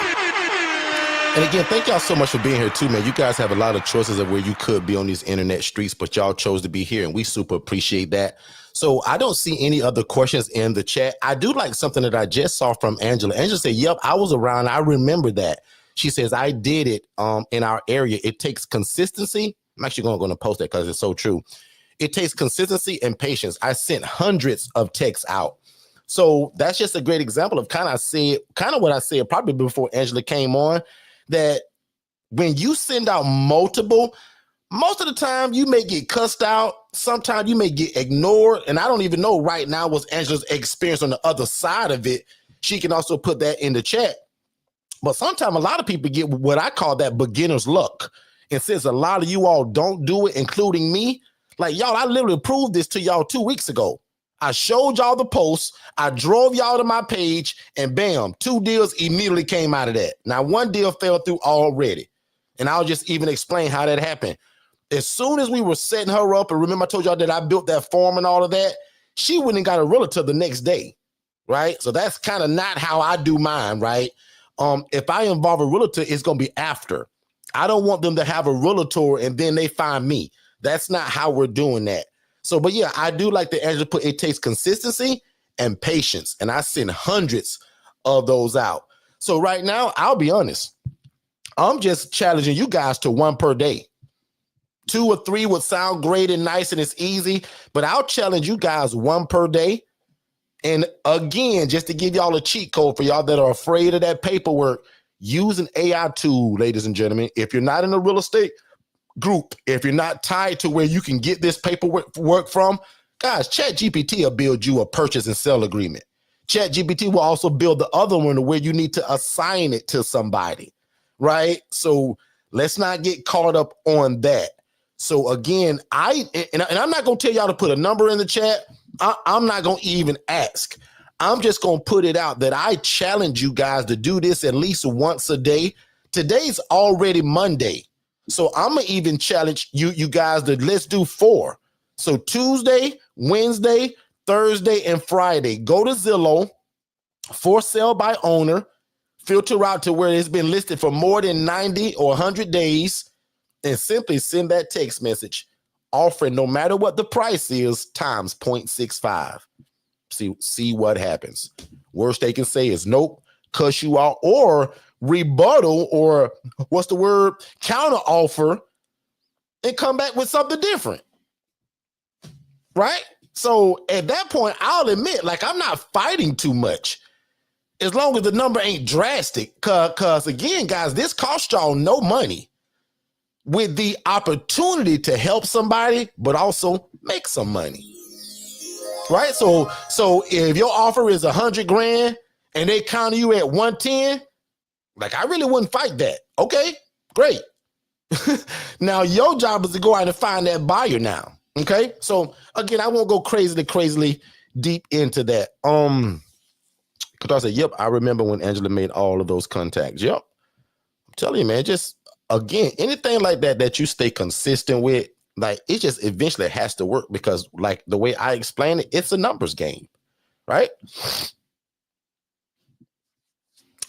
A: And again, thank y'all so much for being here too, man. You guys have a lot of choices of where you could be on these internet streets, but y'all chose to be here, and we super appreciate that. So I don't see any other questions in the chat. I do like something that I just saw from Angela. Angela said, yep, I was around. I remember that. She says, I did it in our area. It takes consistency. I'm actually going to post that because it's so true. It takes consistency and patience. I sent hundreds of texts out. So that's just a great example of kind of what I said probably before Angela came on, that when you send out multiple, most of the time you may get cussed out. Sometimes you may get ignored. And I don't even know right now what's Angela's experience on the other side of it. She can also put that in the chat. But sometimes a lot of people get what I call that beginner's luck. And since a lot of you all don't do it, including me, like y'all, I literally proved this to y'all 2 weeks ago. I showed y'all the posts. I drove y'all to my page, and bam, 2 deals immediately came out of that. Now, 1 deal fell through already. And I'll just even explain how that happened. As soon as we were setting her up, and remember I told y'all that I built that form and all of that, she went and got a realtor the next day, right? So that's kind of not how I do mine, right? If I involve a realtor, it's going to be after. I don't want them to have a realtor and then they find me. That's not how we're doing that. So, but yeah, I do like the Angela put, it takes consistency and patience. And I send hundreds of those out. So right now, I'll be honest. I'm just challenging you guys to 1 per day. 2 or 3 would sound great and nice and it's easy, but I'll challenge you guys 1 per day. And again, just to give y'all a cheat code for y'all that are afraid of that paperwork, use an AI tool, ladies and gentlemen. If you're not in a real estate group, if you're not tied to where you can get this paperwork from, guys, ChatGPT will build you a purchase and sell agreement. ChatGPT will also build the other one where you need to assign it to somebody, right? So let's not get caught up on that. So again, I'm not going to tell y'all to put a number in the chat. I'm not going to even ask. I'm just going to put it out that I challenge you guys to do this at least once a day. Today's already Monday. So I'm going to even challenge you guys to let's do 4. So Tuesday, Wednesday, Thursday, and Friday, go to Zillow, for sale by owner, filter out to where it's been listed for more than 90 or 100 days, and simply send that text message offering no matter what the price is times 0.65. See what happens. Worst they can say is nope, cuss you out, or rebuttal, or what's the word? Counter offer, and come back with something different. Right? So at that point, I'll admit, like, I'm not fighting too much as long as the number ain't drastic. Cause again, guys, this costs y'all no money with the opportunity to help somebody, but also make some money. Right? So if your offer is 100 grand and they counter you at 110, like, I really wouldn't fight that. Okay, great. Now your job is to go out and find that buyer now. Okay. So again, I won't go crazily deep into that. Because I said, yep, I remember when Angela made all of those contacts. Yep. I'm telling you, man, just again, anything like that you stay consistent with, like, it just eventually has to work, because like the way I explain it, it's a numbers game, right?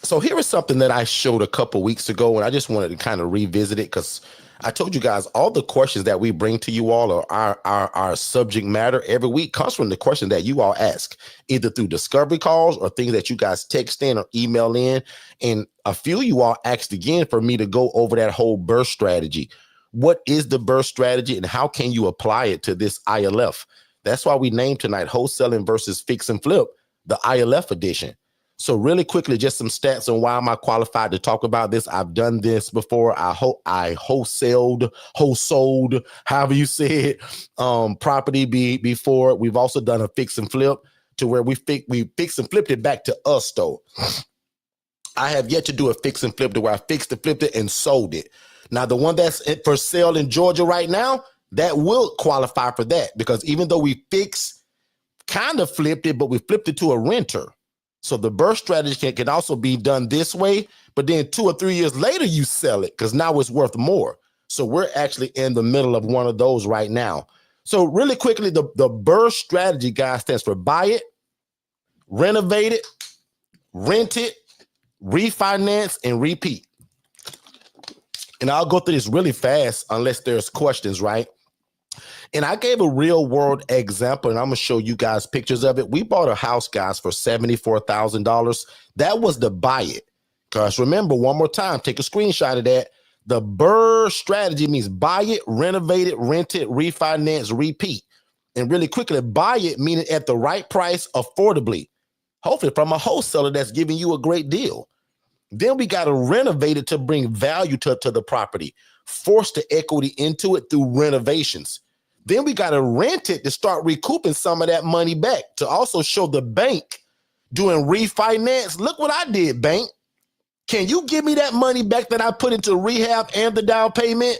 A: So here is something that I showed a couple weeks ago, and I just wanted to kind of revisit it, because I told you guys all the questions that we bring to you all, or our subject matter every week, comes from the question that you all ask, either through discovery calls or things that you guys text in or email in. And a few of you all asked again for me to go over that whole burst strategy. What is the burst strategy and how can you apply it to this ILF? That's why we named tonight Wholesaling versus Fix and Flip, the ILF edition. So really quickly, just some stats on why am I qualified to talk about this. I've done this before. I wholesaled, however you say it, property before. We've also done a fix and flip to where we fix and flipped it back to us though. I have yet to do a fix and flip to where I fixed and flipped it and sold it. Now, the one that's for sale in Georgia right now, that will qualify for that, because even though we kind of flipped it, but we flipped it to a renter. So the burst strategy can also be done this way, but then 2 or 3 years later, you sell it because now it's worth more. So we're actually in the middle of one of those right now. So really quickly, the burst strategy, guys, stands for buy it, renovate it, rent it, refinance, and repeat. And I'll go through this really fast unless there's questions, right? And I gave a real world example, and I'm going to show you guys pictures of it. We bought a house, guys, for $74,000. That was to buy it. Because remember, one more time, take a screenshot of that. The BRRRR strategy means buy it, renovate it, rent it, refinance, repeat. And really quickly, buy it, meaning at the right price, affordably. Hopefully from a wholesaler that's giving you a great deal. Then we got to renovate it to bring value to the property, force the equity into it through renovations. Then we got to rent it to start recouping some of that money back, to also show the bank doing refinance. Look what I did, bank. Can you give me that money back that I put into rehab and the down payment?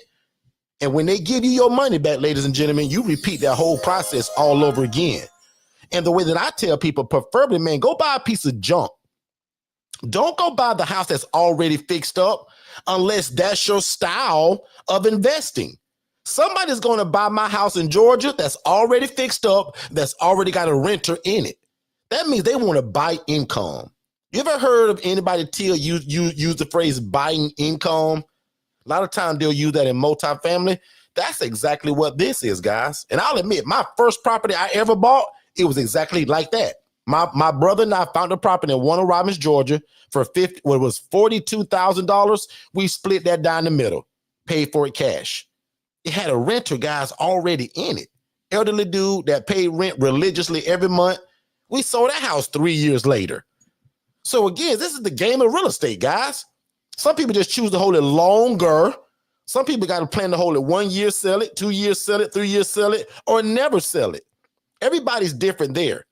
A: And when they give you your money back, ladies and gentlemen, you repeat that whole process all over again. And the way that I tell people, preferably, man, go buy a piece of junk. Don't go buy the house that's already fixed up unless that's your style of investing. Somebody's going to buy my house in Georgia that's already fixed up, that's already got a renter in it. That means they want to buy income. You ever heard of anybody use the phrase buying income? A lot of times they'll use that in multifamily. That's exactly what this is, guys. And I'll admit, my first property I ever bought, it was exactly like that. My brother and I found a property in Warner Robins, Georgia for $42,000. We split that down the middle, paid for it cash. It had a renter, guys, already in it. Elderly dude that paid rent religiously every month. We sold that house 3 years later. So again, this is the game of real estate, guys. Some people just choose to hold it longer. Some people got to plan to hold it 1 year, sell it, 2 years, sell it, 3 years, sell it, or never sell it. Everybody's different there.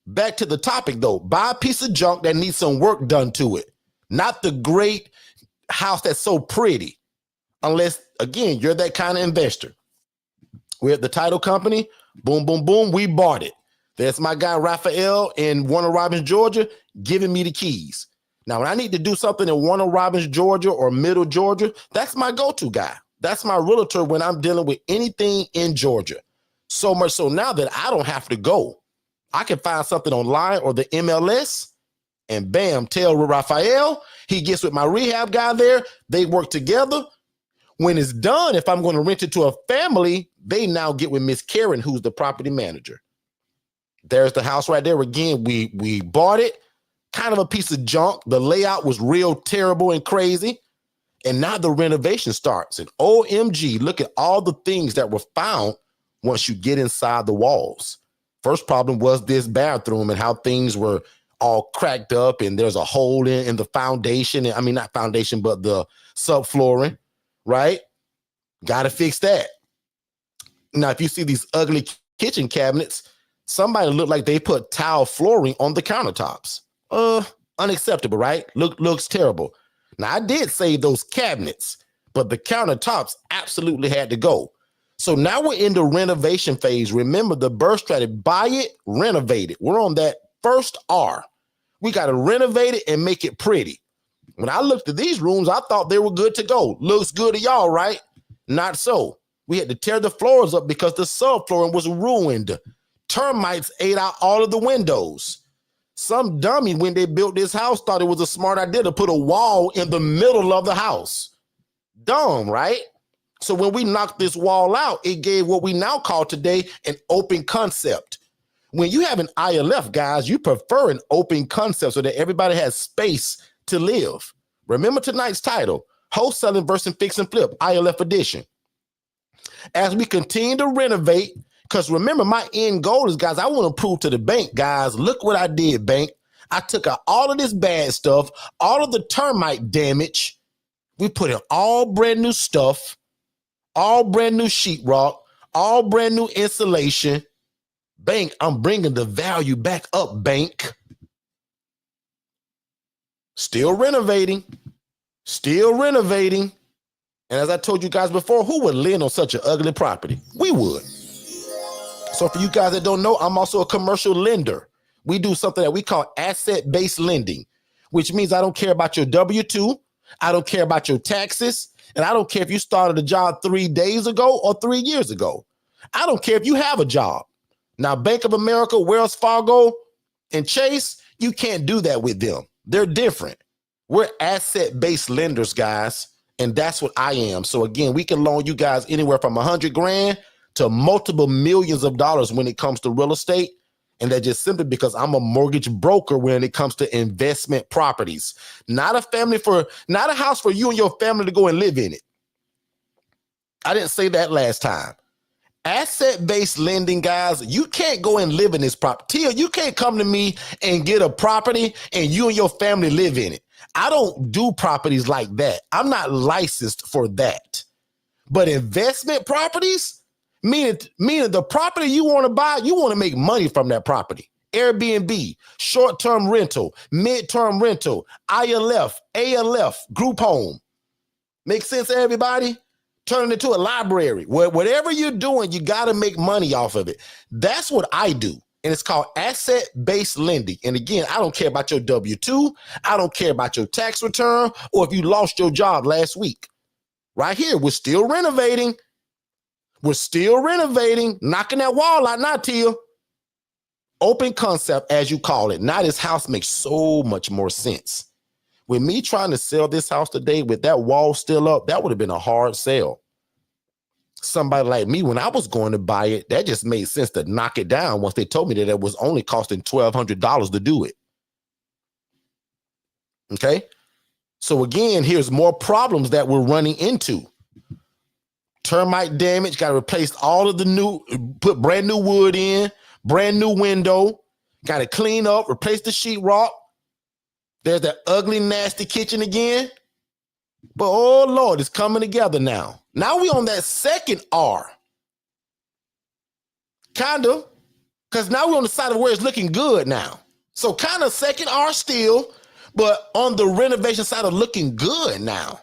A: Back to the topic though, buy a piece of junk that needs some work done to it. Not the great house that's so pretty. Unless, again, you're that kind of investor. We're at the title company. Boom, boom, boom. We bought it. There's my guy, Raphael, in Warner Robins, Georgia, giving me the keys. Now, when I need to do something in Warner Robins, Georgia, or Middle Georgia, that's my go-to guy. That's my realtor when I'm dealing with anything in Georgia. So much so now that I don't have to go. I can find something online or the MLS, and bam, tell Raphael. He gets with my rehab guy there. They work together. When it's done, if I'm going to rent it to a family, they now get with Miss Karen, who's the property manager. There's the house right there. Again, we bought it, kind of a piece of junk. The layout was real terrible and crazy. And now the renovation starts. And OMG, look at all the things that were found once you get inside the walls. First problem was this bathroom and how things were all cracked up and there's a hole in the foundation. I mean, not foundation, but the subflooring, right? Got to fix that. Now, if you see these ugly kitchen cabinets, somebody looked like they put tile flooring on the countertops. Unacceptable, right? Looks terrible. Now, I did save those cabinets, but the countertops absolutely had to go. So now we're in the renovation phase. Remember the BRRRR strategy, buy it, renovate it. We're on that first R. We got to renovate it and make it pretty. When I looked at these rooms, I thought they were good to go. Looks good to y'all, right? Not so. We had to tear the floors up because the subflooring was ruined. Termites ate out all of the windows. Some dummy, when they built this house, thought it was a smart idea to put a wall in the middle of the house. Dumb, right? So when we knocked this wall out, it gave what we now call today an open concept. When you have an ILF, guys, you prefer an open concept so that everybody has space to live. Remember tonight's title, Wholesaling versus Fix and Flip, ILF edition. As we continue to renovate, because remember, my end goal is, guys, I want to prove to the bank, guys, look what I did, bank. I took out all of this bad stuff, all of the termite damage. We put in all brand new stuff, all brand new sheetrock, all brand new insulation. Bank, I'm bringing the value back up, bank. Still renovating. And as I told you guys before, who would lend on such an ugly property? We would. So for you guys that don't know, I'm also a commercial lender. We do something that we call asset-based lending, which means I don't care about your W-2. I don't care about your taxes. And I don't care if you started a job 3 days ago or 3 years ago. I don't care if you have a job. Now, Bank of America, Wells Fargo, and Chase, you can't do that with them. They're different. We're asset-based lenders, guys. And that's what I am. So again, we can loan you guys anywhere from 100 grand to multiple millions of dollars when it comes to real estate. And that's just simply because I'm a mortgage broker when it comes to investment properties, not a house for you and your family to go and live in it. I didn't say that last time. Asset-based lending, guys, you can't go and live in this property. Tia, you can't come to me and get a property and you and your family live in it. I don't do properties like that. I'm not licensed for that. But investment properties, meaning the property you want to buy, you want to make money from that property. Airbnb, short-term rental, mid-term rental, ILF, ALF, group home. Make sense to everybody? Turn it into a library. Whatever you're doing, you got to make money off of it. That's what I do. And it's called asset-based lending. And again, I don't care about your W-2. I don't care about your tax return or if you lost your job last week. Right here, we're still renovating. We're still renovating, knocking that wall out now, Tia. Open concept, as you call it. Now this house makes so much more sense. With me trying to sell this house today with that wall still up, that would have been a hard sell. Somebody like me, when I was going to buy it, that just made sense to knock it down once they told me that it was only costing $1,200 to do it. Okay? So again, here's more problems that we're running into. Termite damage, got to replace all of put brand new wood in, brand new window, got to clean up, replace the sheetrock. There's that ugly, nasty kitchen again. But oh Lord, it's coming together now. Now we on that second R. Kind of, because now we're on the side of where it's looking good now. So kind of second R still, but on the renovation side of looking good now.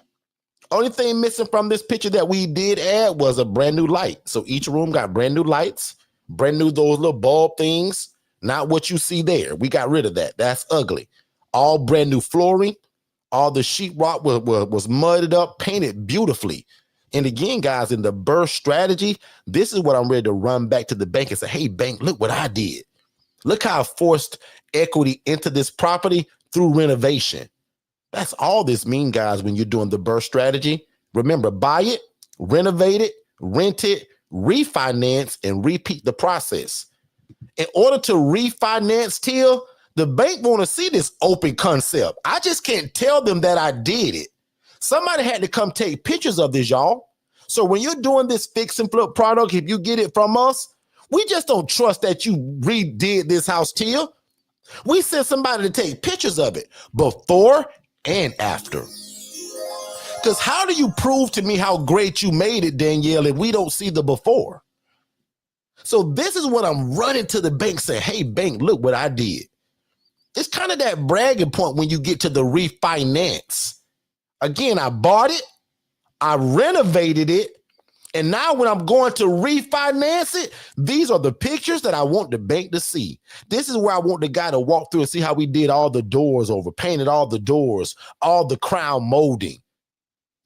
A: Only thing missing from this picture that we did add was a brand new light. So each room got brand new lights, brand new those little bulb things. Not what you see there. We got rid of that. That's ugly. All brand new flooring. All the sheetrock was mudded up, painted beautifully. And again, guys, in the burst strategy, this is what I'm ready to run back to the bank and say, hey, bank, look what I did. Look how I forced equity into this property through renovation. That's all this means, guys, when you're doing the burst strategy. Remember, buy it, renovate it, rent it, refinance, and repeat the process. In order to refinance, Till, the bank want to see this open concept. I just can't tell them that I did it. Somebody had to come take pictures of this, y'all. So when you're doing this fix and flip product, if you get it from us, we just don't trust that you redid this house, Till. We sent somebody to take pictures of it before and after. Because how do you prove to me how great you made it, Danielle, if we don't see the before? So this is what I'm running to the bank saying, hey, bank, look what I did. It's kind of that bragging point when you get to the refinance. Again, I bought it, I renovated it, and now when I'm going to refinance it, these are the pictures that I want the bank to see. This is where I want the guy to walk through and see how we did all the doors over, painted all the doors, all the crown molding.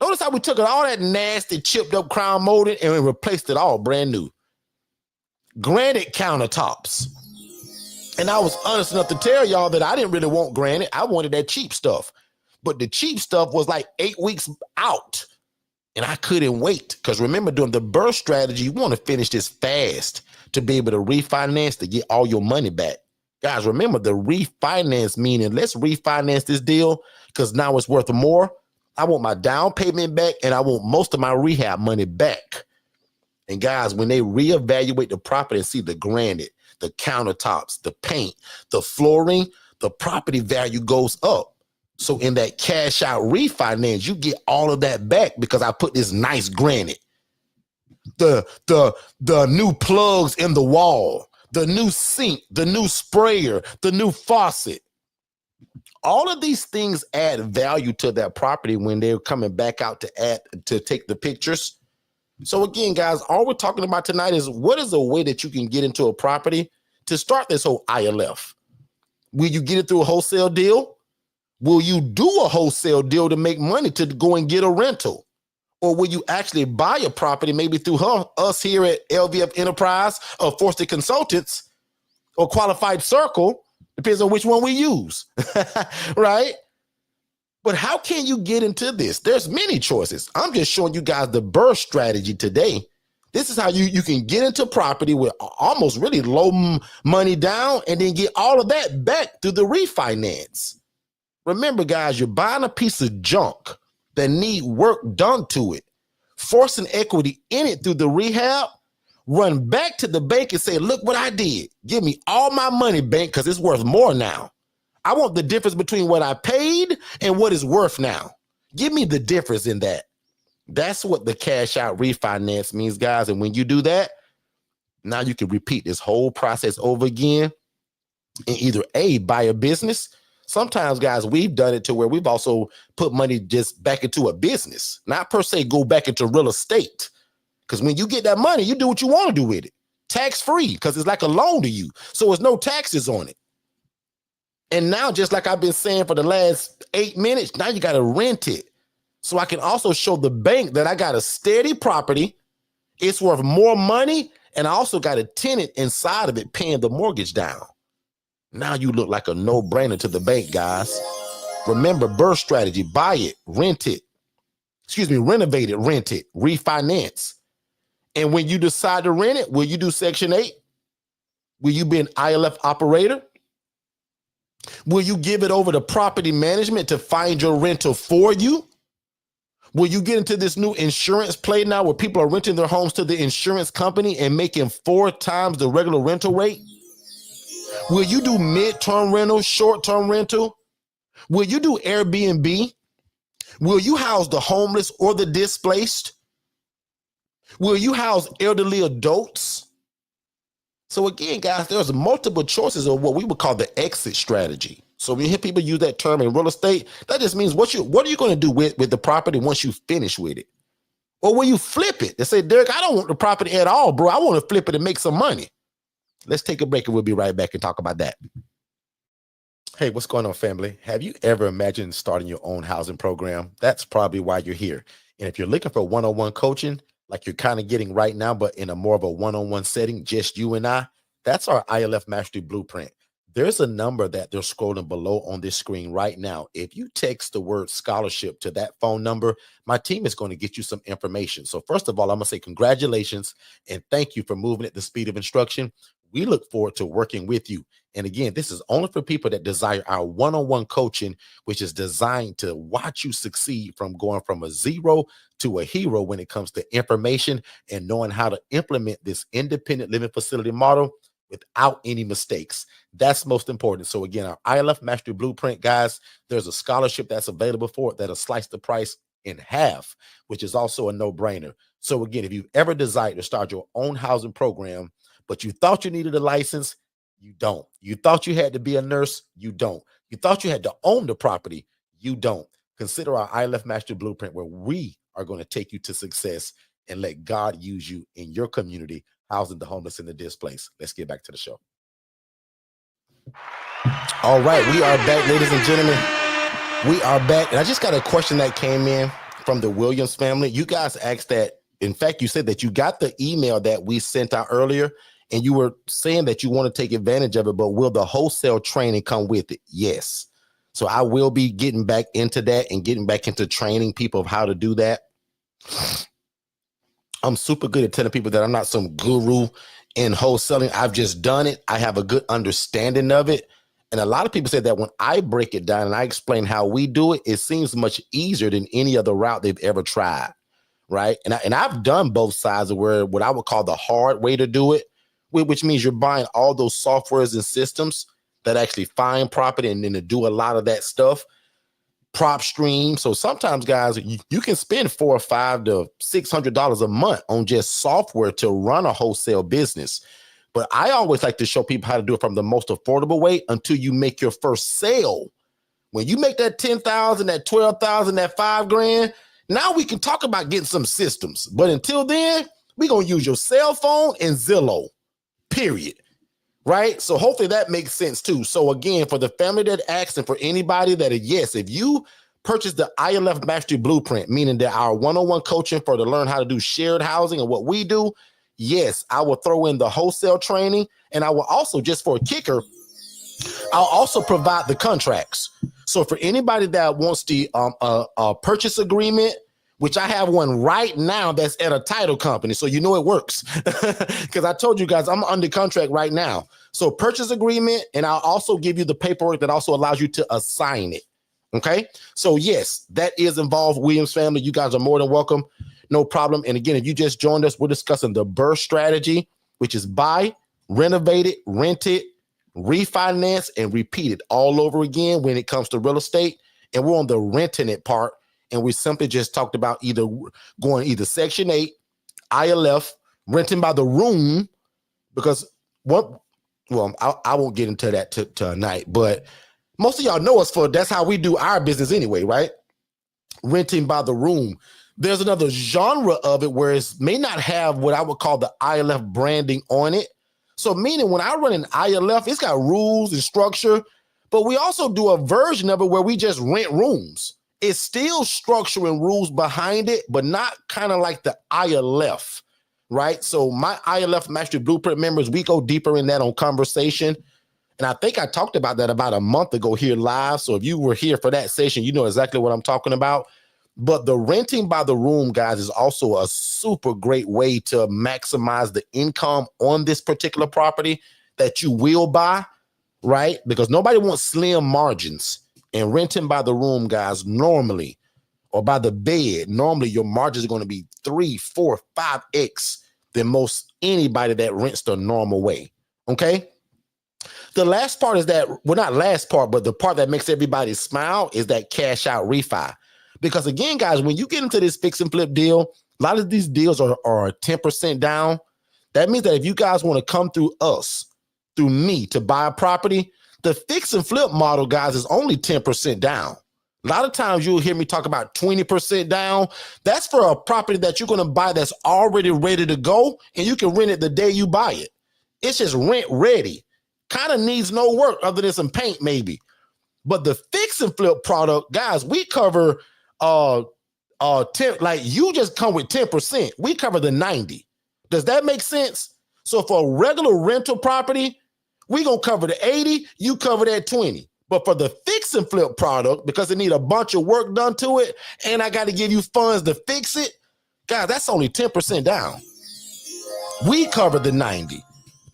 A: Notice how we took all that nasty, chipped up crown molding and we replaced it all brand new. Granite countertops. And I was honest enough to tell y'all that I didn't really want granite. I wanted that cheap stuff. But the cheap stuff was like 8 weeks out. And I couldn't wait. Because remember, doing the burst strategy, you want to finish this fast to be able to refinance to get all your money back. Guys, remember the refinance meaning let's refinance this deal because now it's worth more. I want my down payment back and I want most of my rehab money back. And guys, when they reevaluate the property and see the granite, the countertops, the paint, the flooring, the property value goes up. So in that cash out refinance, you get all of that back because I put this nice granite. The new plugs in the wall, the new sink, the new sprayer, the new faucet. All of these things add value to that property when they're coming back out to take the pictures. So again, guys, all we're talking about tonight is what is a way that you can get into a property to start this whole ILF. Will you get it through a wholesale deal? Will you do a wholesale deal to make money to go and get a rental? Or will you actually buy a property maybe through us here at LVF Enterprise or Forster Consultants or Qualified Circle? Depends on which one we use, right? But how can you get into this? There's many choices. I'm just showing you guys the burst strategy today. This is how you can get into property with almost really low money down and then get all of that back through the refinance. Remember, guys, you're buying a piece of junk that need work done to it, forcing equity in it through the rehab, run back to the bank and say, look what I did. Give me all my money, bank, because it's worth more now. I want the difference between what I paid and what it's worth now. Give me the difference in that. That's what the cash out refinance means, guys. And when you do that, now you can repeat this whole process over again and either A, buy a business. Sometimes, guys, we've done it to where we've also put money just back into a business, not per se go back into real estate. Because when you get that money, you do what you want to do with it. Tax-free, because it's like a loan to you. So there's no taxes on it. And now, just like I've been saying for the last 8 minutes, now you got to rent it. So I can also show the bank that I got a steady property. It's worth more money. And I also got a tenant inside of it paying the mortgage down. Now you look like a no-brainer to the bank, guys. Remember, burst strategy, buy it, rent it. Renovate it, rent it, refinance. And when you decide to rent it, will you do Section 8? Will you be an ILF operator? Will you give it over to property management to find your rental for you? Will you get into this new insurance play now where people are renting their homes to the insurance company and making 4 times the regular rental rate? Will you do mid-term rental, short-term rental? Will you do Airbnb? Will you house the homeless or the displaced? Will you house elderly adults? So again, guys, there's multiple choices of what we would call the exit strategy. So when you hear people use that term in real estate, that just means what are you going to do with the property once you finish with it? Or will you flip it? They say, Derek, I don't want the property at all, bro. I want to flip it and make some money. Let's take a break and we'll be right back and talk about that. Hey, what's going on, family? Have you ever imagined starting your own housing program? That's probably why you're here. And if you're looking for one-on-one coaching, like you're kind of getting right now, but in a more of a one-on-one setting, just you and I, that's our ILF Mastery Blueprint. There's a number that they're scrolling below on this screen right now. If you text the word scholarship to that phone number, my team is going to get you some information. So first of all, I'm going to say congratulations and thank you for moving at the speed of instruction. We look forward to working with you. And again, this is only for people that desire our one-on-one coaching, which is designed to watch you succeed from going from a zero to a hero when it comes to information and knowing how to implement this independent living facility model without any mistakes. That's most important. So again, our ILF Mastery Blueprint, guys, there's a scholarship that's available for it that'll slice the price in half, which is also a no-brainer. So again, if you've ever desired to start your own housing program, but you thought you needed a license, you don't. You thought you had to be a nurse, you don't. You thought you had to own the property, you don't. Consider our ILF Mastery Blueprint, where we are going to take you to success and let God use you in your community, housing the homeless and the displaced. Let's get back to the show. All right, we are back, ladies and gentlemen. We are back. And I just got a question that came in from the Williams family. You guys asked that. In fact, you said that you got the email that we sent out earlier, and you were saying that you want to take advantage of it, but will the wholesale training come with it? Yes. So I will be getting back into that and getting back into training people of how to do that. I'm super good at telling people that I'm not some guru in wholesaling. I've just done it. I have a good understanding of it. And a lot of people say that when I break it down and I explain how we do it, it seems much easier than any other route they've ever tried, right? And I've done both sides of where what I would call the hard way to do it, which means you're buying all those softwares and systems that actually find property and then to do a lot of that stuff, prop stream. So sometimes, guys, you can spend $400 or $500 to $600 a month on just software to run a wholesale business. But I always like to show people how to do it from the most affordable way until you make your first sale. When you make that $10,000, that $12,000, that $5,000, now we can talk about getting some systems. But until then, we're going to use your cell phone and Zillow, period. Right? So hopefully that makes sense too. So again, for the family that asked and for anybody that yes, if you purchase the ILF Mastery Blueprint, meaning that our one-on-one coaching for to learn how to do shared housing and what we do, yes, I will throw in the wholesale training. And I will also, just for a kicker, I'll also provide the contracts. So for anybody that wants the purchase agreement, which I have one right now that's at a title company, so you know it works. Because I told you guys I'm under contract right now. So purchase agreement, and I'll also give you the paperwork that also allows you to assign it. Okay? So yes, that is involved, Williams family. You guys are more than welcome. No problem. And again, if you just joined us, we're discussing the BRRRR strategy, which is buy, renovate it, rent it, refinance, and repeat it all over again when it comes to real estate. And we're on the renting it part. And we simply just talked about either going Section 8, ILF, renting by the room, because I won't get into that tonight, but most of y'all know us for that's how we do our business anyway, right? Renting by the room. There's another genre of it where it may not have what I would call the ILF branding on it. So meaning when I run an ILF, it's got rules and structure, but we also do a version of it where we just rent rooms. It's still structure and rules behind it, but not kind of like the ILF, right? So my ILF Mastery Blueprint members, we go deeper in that on conversation. And I think I talked about that about a month ago here live. So if you were here for that session, you know exactly what I'm talking about. But the renting by the room, guys, is also a super great way to maximize the income on this particular property that you will buy, right? Because nobody wants slim margins. And renting by the room, guys, normally, or by the bed, normally your margins are going to be 3, 4, 5x than most anybody that rents the normal way, okay? The last part is that, well, not last part, but the part that makes everybody smile is that cash out refi. Because again, guys, when you get into this fix and flip deal, a lot of these deals are 10% down. That means that if you guys want to come through us, through me to buy a property, the fix and flip model, guys, is only 10% down. A lot of times you'll hear me talk about 20% down. That's for a property that you're going to buy that's already ready to go, and you can rent it the day you buy it. It's just rent ready. Kind of needs no work other than some paint maybe. But the fix and flip product, guys, we cover 10, like you just come with 10%. We cover the 90. Does that make sense? So for a regular rental property, we're going to cover the 80, you cover that 20. But for the fix and flip product, because it need a bunch of work done to it, and I got to give you funds to fix it, guys, that's only 10% down. We cover the 90.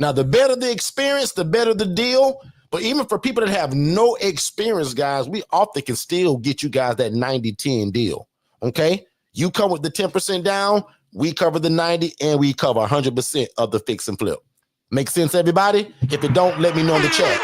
A: Now, the better the experience, the better the deal. But even for people that have no experience, guys, we often can still get you guys that 90-10 deal, okay? You come with the 10% down, we cover the 90, and we cover 100% of the fix and flip. Make sense, everybody? If it don't, let me know in the chat.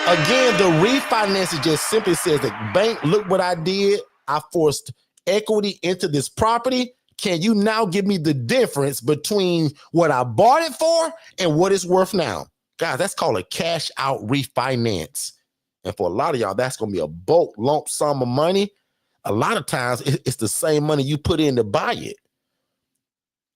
A: Again, the refinance just simply says that, bank, look what I did. I forced equity into this property. Can you now give me the difference between what I bought it for and what it's worth now? Guys, that's called a cash out refinance. And for a lot of y'all, that's going to be a bulk lump sum of money. A lot of times it's the same money you put in to buy it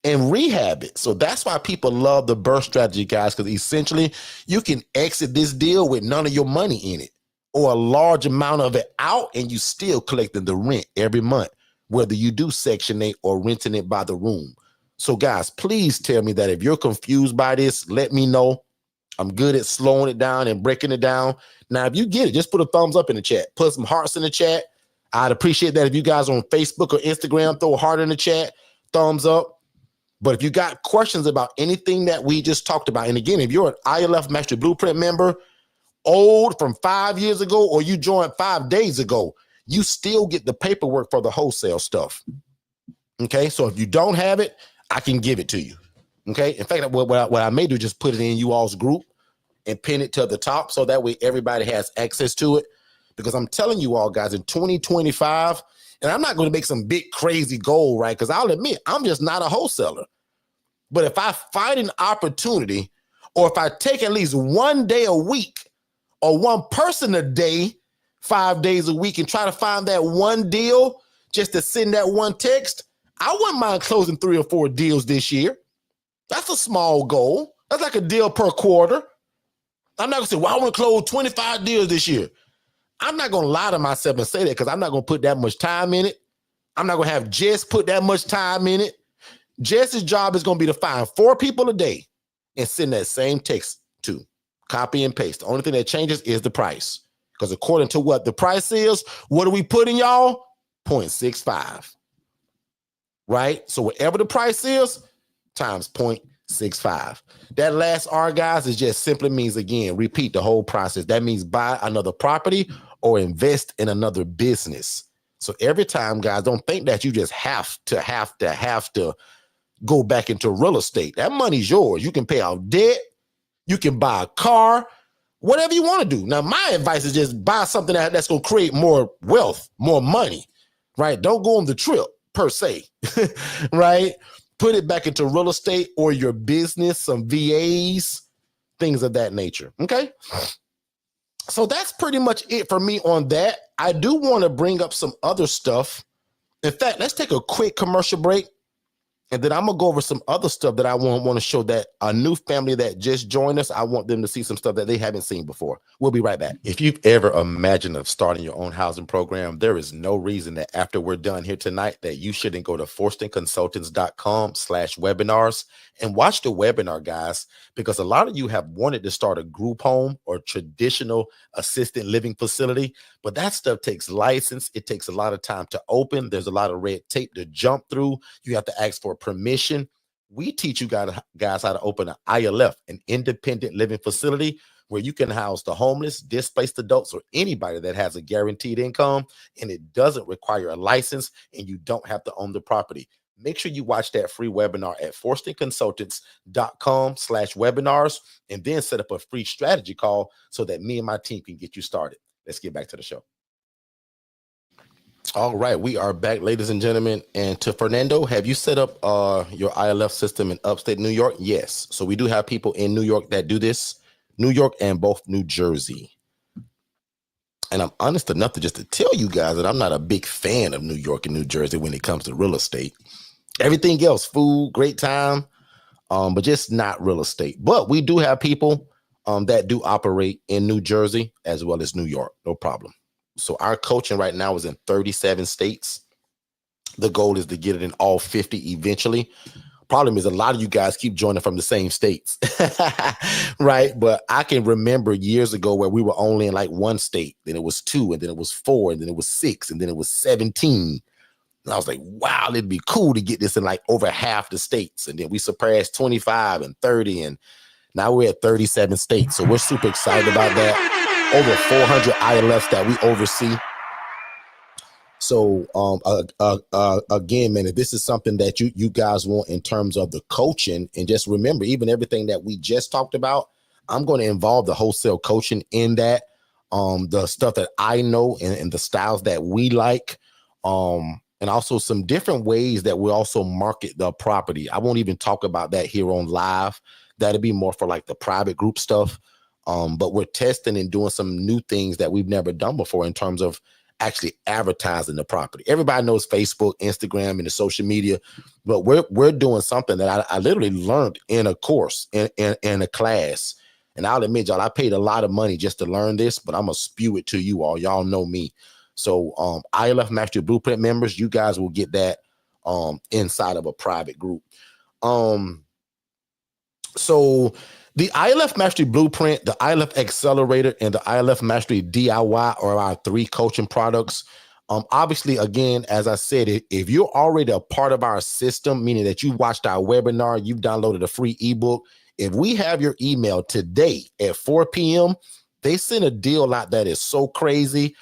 A: and rehab it. So that's why people love the BRRRR strategy, guys, because essentially you can exit this deal with none of your money in it or a large amount of it out, and you still collecting the rent every month, whether you do Section 8 or renting it by the room. So guys, please tell me that if you're confused by this, let me know. I'm good at slowing it down and breaking it down. Now, if you get it, just put a thumbs up in the chat. Put some hearts in the chat. I'd appreciate that if you guys are on Facebook or Instagram, throw a heart in the chat, thumbs up. But if you got questions about anything that we just talked about, and again, if you're an ILF Mastery Blueprint member, old from 5 years ago, or you joined 5 days ago, you still get the paperwork for the wholesale stuff. Okay, so if you don't have it, I can give it to you. Okay, in fact, what I may do, just put it in you all's group and pin it to the top so that way everybody has access to it. Because I'm telling you all, guys, in 2025, and I'm not going to make some big crazy goal, right? Because I'll admit, I'm just not a wholesaler. But if I find an opportunity, or if I take at least one day a week or one person a day, 5 days a week, and try to find that one deal just to send that one text, I wouldn't mind closing 3 or 4 deals this year. That's a small goal. That's like a deal per quarter. I'm not going to say, well, I want to close 25 deals this year. I'm not going to lie to myself and say that because I'm not going to put that much time in it. I'm not going to have Jess put that much time in it. Jess's job is going to be to find 4 people a day and send that same text to. Copy and paste. The only thing that changes is the price. Because according to what the price is, what do we put in, y'all? 0.65. Right? So whatever the price is, times 0.65. That last R, guys, is just simply means, again, repeat the whole process. That means buy another property or invest in another business. So every time, guys, don't think that you just have to go back into real estate. That money's yours. You can pay off debt. You can buy a car, whatever you want to do. Now, my advice is just buy something that's going to create more wealth, more money, right? Don't go on the trip per se, right? Put it back into real estate or your business, some VAs, things of that nature, okay? So that's pretty much it for me on that. I do want to bring up some other stuff. In fact, let's take a quick commercial break. And then I'm going to go over some other stuff that I want to show that a new family that just joined us, I want them to see some stuff that they haven't seen before. We'll be right back. If you've ever imagined of starting your own housing program, there is no reason that after we're done here tonight that you shouldn't go to forstonconsultants.com/webinars and watch the webinar, guys, because a lot of you have wanted to start a group home or traditional assisted living facility, but that stuff takes license. It takes a lot of time to open. There's a lot of red tape to jump through. You have to ask for permission. We teach you guys how to open an ILF, an independent living facility, where you can house the homeless, displaced adults, or anybody that has a guaranteed income, and it doesn't require a license, and you don't have to own the property. Make sure you watch that free webinar at forstonconsultants.com/webinars, and then set up a free strategy call so that me and my team can get you started. Let's get back to the show. All right, we are back, ladies and gentlemen. And to Fernando, have you set up your ILF system in upstate New York? Yes. So we do have people in New York that do this, New York and both New Jersey. And I'm honest enough to just to tell you guys that I'm not a big fan of New York and New Jersey when it comes to real estate. Everything else, food, great time, but just not real estate. But we do have people that do operate in New Jersey as well as New York, no problem. So our coaching right now is in 37 states. The goal is to get it in all 50 eventually. Problem is a lot of you guys keep joining from the same states, right? But I can remember years ago where we were only in like one state, then it was 2, and then it was 4, and then it was 6, and then it was 17. And I was like, wow, it'd be cool to get this in like over half the states. And then we surpassed 25 and 30, and now we're at 37 states. So we're super excited about that. Over 400 ILFs that we oversee. So again, man, if this is something that you guys want in terms of the coaching, and just remember, even everything that we just talked about, I'm going to involve the wholesale coaching in that, the stuff that I know and the styles that we like, and also some different ways that we also market the property. I won't even talk about that here on live. That'll be more for like the private group stuff. But we're testing and doing some new things that we've never done before in terms of actually advertising the property. Everybody knows Facebook, Instagram, and the social media, but we're doing something that I literally learned in a course, in a class. And I'll admit, y'all, I paid a lot of money just to learn this, but I'm going to spew it to you all. Y'all know me. So ILF Mastery Blueprint members, you guys will get that inside of a private group. So the ILF Mastery Blueprint, the ILF Accelerator, and the ILF Mastery DIY are our 3 coaching products. Obviously, again, as I said, if you're already a part of our system, meaning that you watched our webinar, you've downloaded a free ebook, if we have your email today at 4 p.m., they send a deal out that is so crazy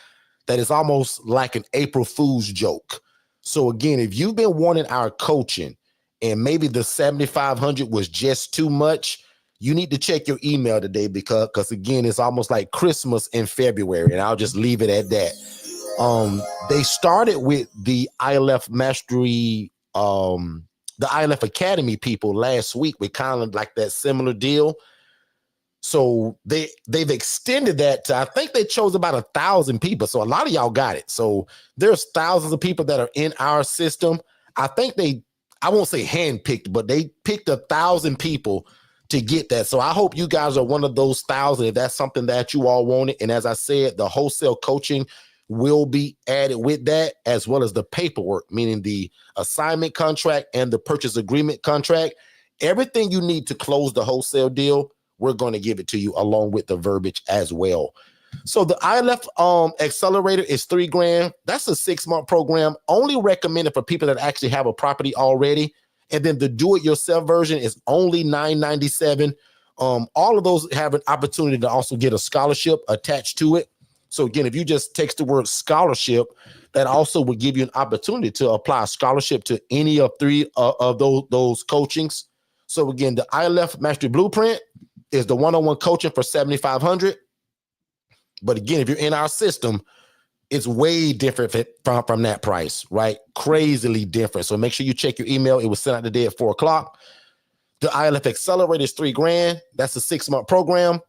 A: that it's almost like an April Fool's joke. So again, if you've been wanting our coaching and maybe the 7,500 was just too much, you need to check your email today because again, it's almost like Christmas in February, and I'll just leave it at that. They started with the ILF Mastery, the ILF Academy people last week with kind of like that similar deal. So they've extended that to, I think they chose about 1,000 people. So a lot of y'all got it. So there's thousands of people that are in our system. I think I won't say handpicked, but they picked 1,000 people to get that. So I hope you guys are one of those 1,000 if that's something that you all wanted. And as I said, the wholesale coaching will be added with that, as well as the paperwork, meaning the assignment contract and the purchase agreement contract. Everything you need to close the wholesale deal we're going to give it to you along with the verbiage as well. So the ILF accelerator is $3,000. That's a 6-month program, only recommended for people that actually have a property already. And then the do-it-yourself version is only $997. All of those have an opportunity to also get a scholarship attached to it. So again, if you just text the word scholarship, that also will give you an opportunity to apply a scholarship to any of 3 of those coachings. So again, the ILF Mastery Blueprint is the one-on-one coaching for $7,500. But again, if you're in our system, it's way different from that price, right? Crazily different. So make sure you check your email. It was sent out today at 4:00. The ILF Accelerator is $3,000. That's a 6-month program.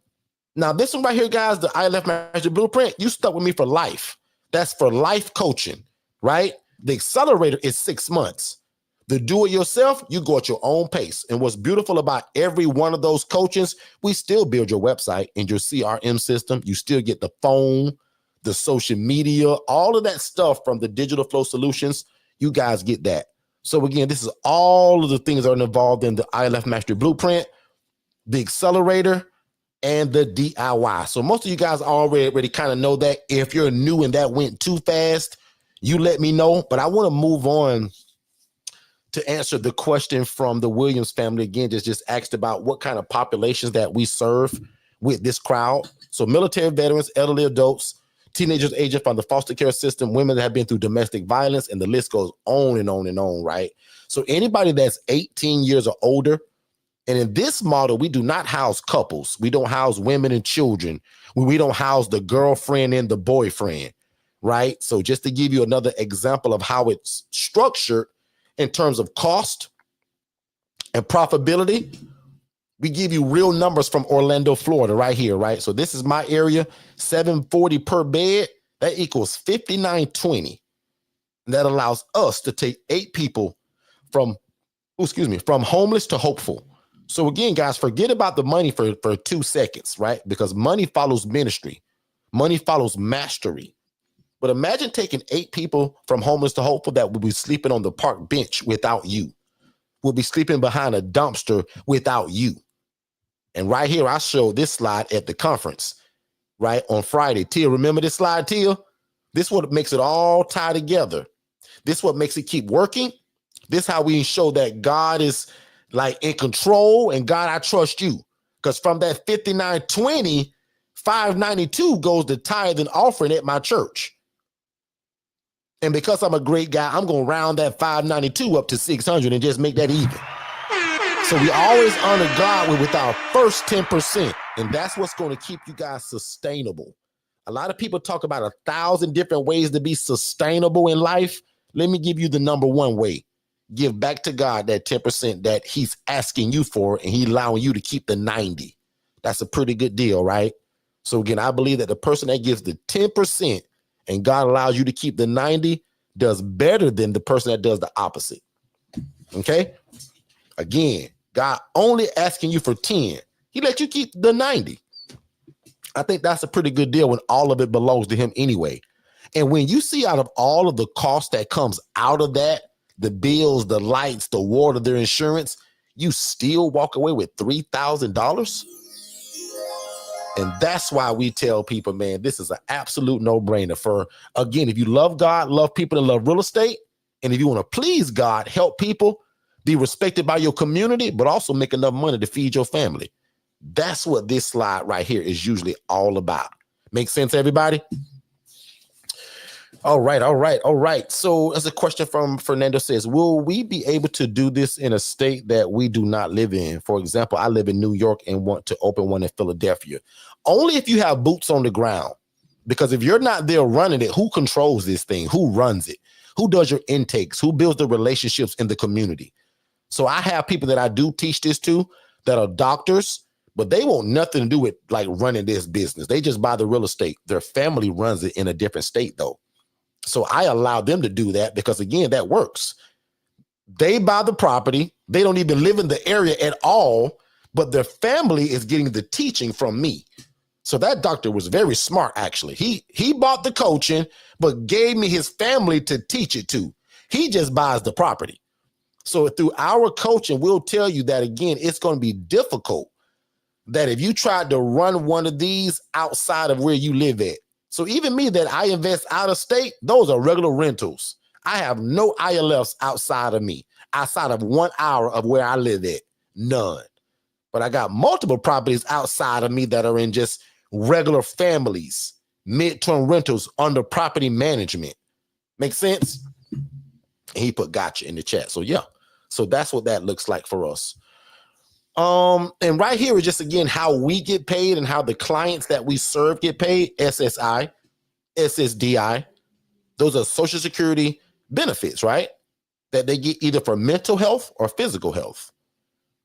A: Now, this one right here, guys, the ILF Mastery Blueprint, you stuck with me for life. That's for life coaching, right? The Accelerator is 6 months. The do-it-yourself, you go at your own pace. And what's beautiful about every one of those coachings, we still build your website and your CRM system. You still get the phone, the social media, all of that stuff from the Digital Flow Solutions. You guys get that. So again, this is all of the things that are involved in the ILF Mastery Blueprint, the Accelerator, and the DIY. So most of you guys already kind of know that. If you're new and that went too fast, you let me know. But I want to move on to answer the question from the Williams family. Again, just asked about what kind of populations that we serve with this crowd. So military veterans, elderly adults, teenagers aging from the foster care system, women that have been through domestic violence, and the list goes on and on and on, right? So anybody that's 18 years or older, and in this model, we do not house couples. We don't house women and children. We don't house the girlfriend and the boyfriend, right? So just to give you another example of how it's structured in terms of cost and profitability, we give you real numbers from Orlando, Florida, right here, right? So this is my area, $740 per bed. That equals $5,920. That allows us to take 8 people from homeless to hopeful. So again, guys, forget about the money for 2 seconds, right? Because money follows ministry. Money follows mastery. But imagine taking 8 people from homeless to hopeful that will be sleeping on the park bench without you. Will be sleeping behind a dumpster without you. And right here, I showed this slide at the conference, right, on Friday. Tia, remember this slide, Tia? This is what makes it all tie together. This is what makes it keep working. This is how we show that God is like in control, and God, I trust you. Because from that $5,920, $592 goes to tithe and offering at my church. And because I'm a great guy, I'm going to round that $592 up to $600 and just make that even. So we always honor God with our first 10%. And that's what's going to keep you guys sustainable. A lot of people talk about 1,000 different ways to be sustainable in life. Let me give you the number one way. Give back to God that 10% that he's asking you for, and he's allowing you to keep the 90. That's a pretty good deal, right? So again, I believe that the person that gives the 10% and God allows you to keep the 90 does better than the person that does the opposite. Okay? Again, God only asking you for 10. He let you keep the 90. I think that's a pretty good deal when all of it belongs to him anyway. And when you see out of all of the cost that comes out of that, the bills, the lights, the water, their insurance, you still walk away with $3,000. And that's why we tell people, man, this is an absolute no-brainer. For, again, if you love God, love people, and love real estate, and if you want to please God, help people, be respected by your community, but also make enough money to feed your family. That's what this slide right here is usually all about. Make sense, everybody? All right. So as a question from Fernando says, will we be able to do this in a state that we do not live in? For example, I live in New York and want to open one in Philadelphia. Only if you have boots on the ground. Because if you're not there running it, who controls this thing? Who runs it? Who does your intakes? Who builds the relationships in the community? So I have people that I do teach this to that are doctors, but they want nothing to do with like running this business. They just buy the real estate. Their family runs it in a different state though. So I allow them to do that because, again, that works. They buy the property. They don't even live in the area at all, but their family is getting the teaching from me. So that doctor was very smart, actually. He bought the coaching, but gave me his family to teach it to. He just buys the property. So through our coaching, we'll tell you that, again, it's going to be difficult that if you tried to run one of these outside of where you live at, so even me that I invest out of state, those are regular rentals. I have no ILFs outside of me, outside of 1 hour of where I live at, none. But I got multiple properties outside of me that are in just regular families, midterm rentals under property management. Make sense? And he put gotcha in the chat. So yeah, so that's what that looks like for us. And right here is just, again, how we get paid and how the clients that we serve get paid. SSI, SSDI, those are Social Security benefits, right? That they get either for mental health or physical health.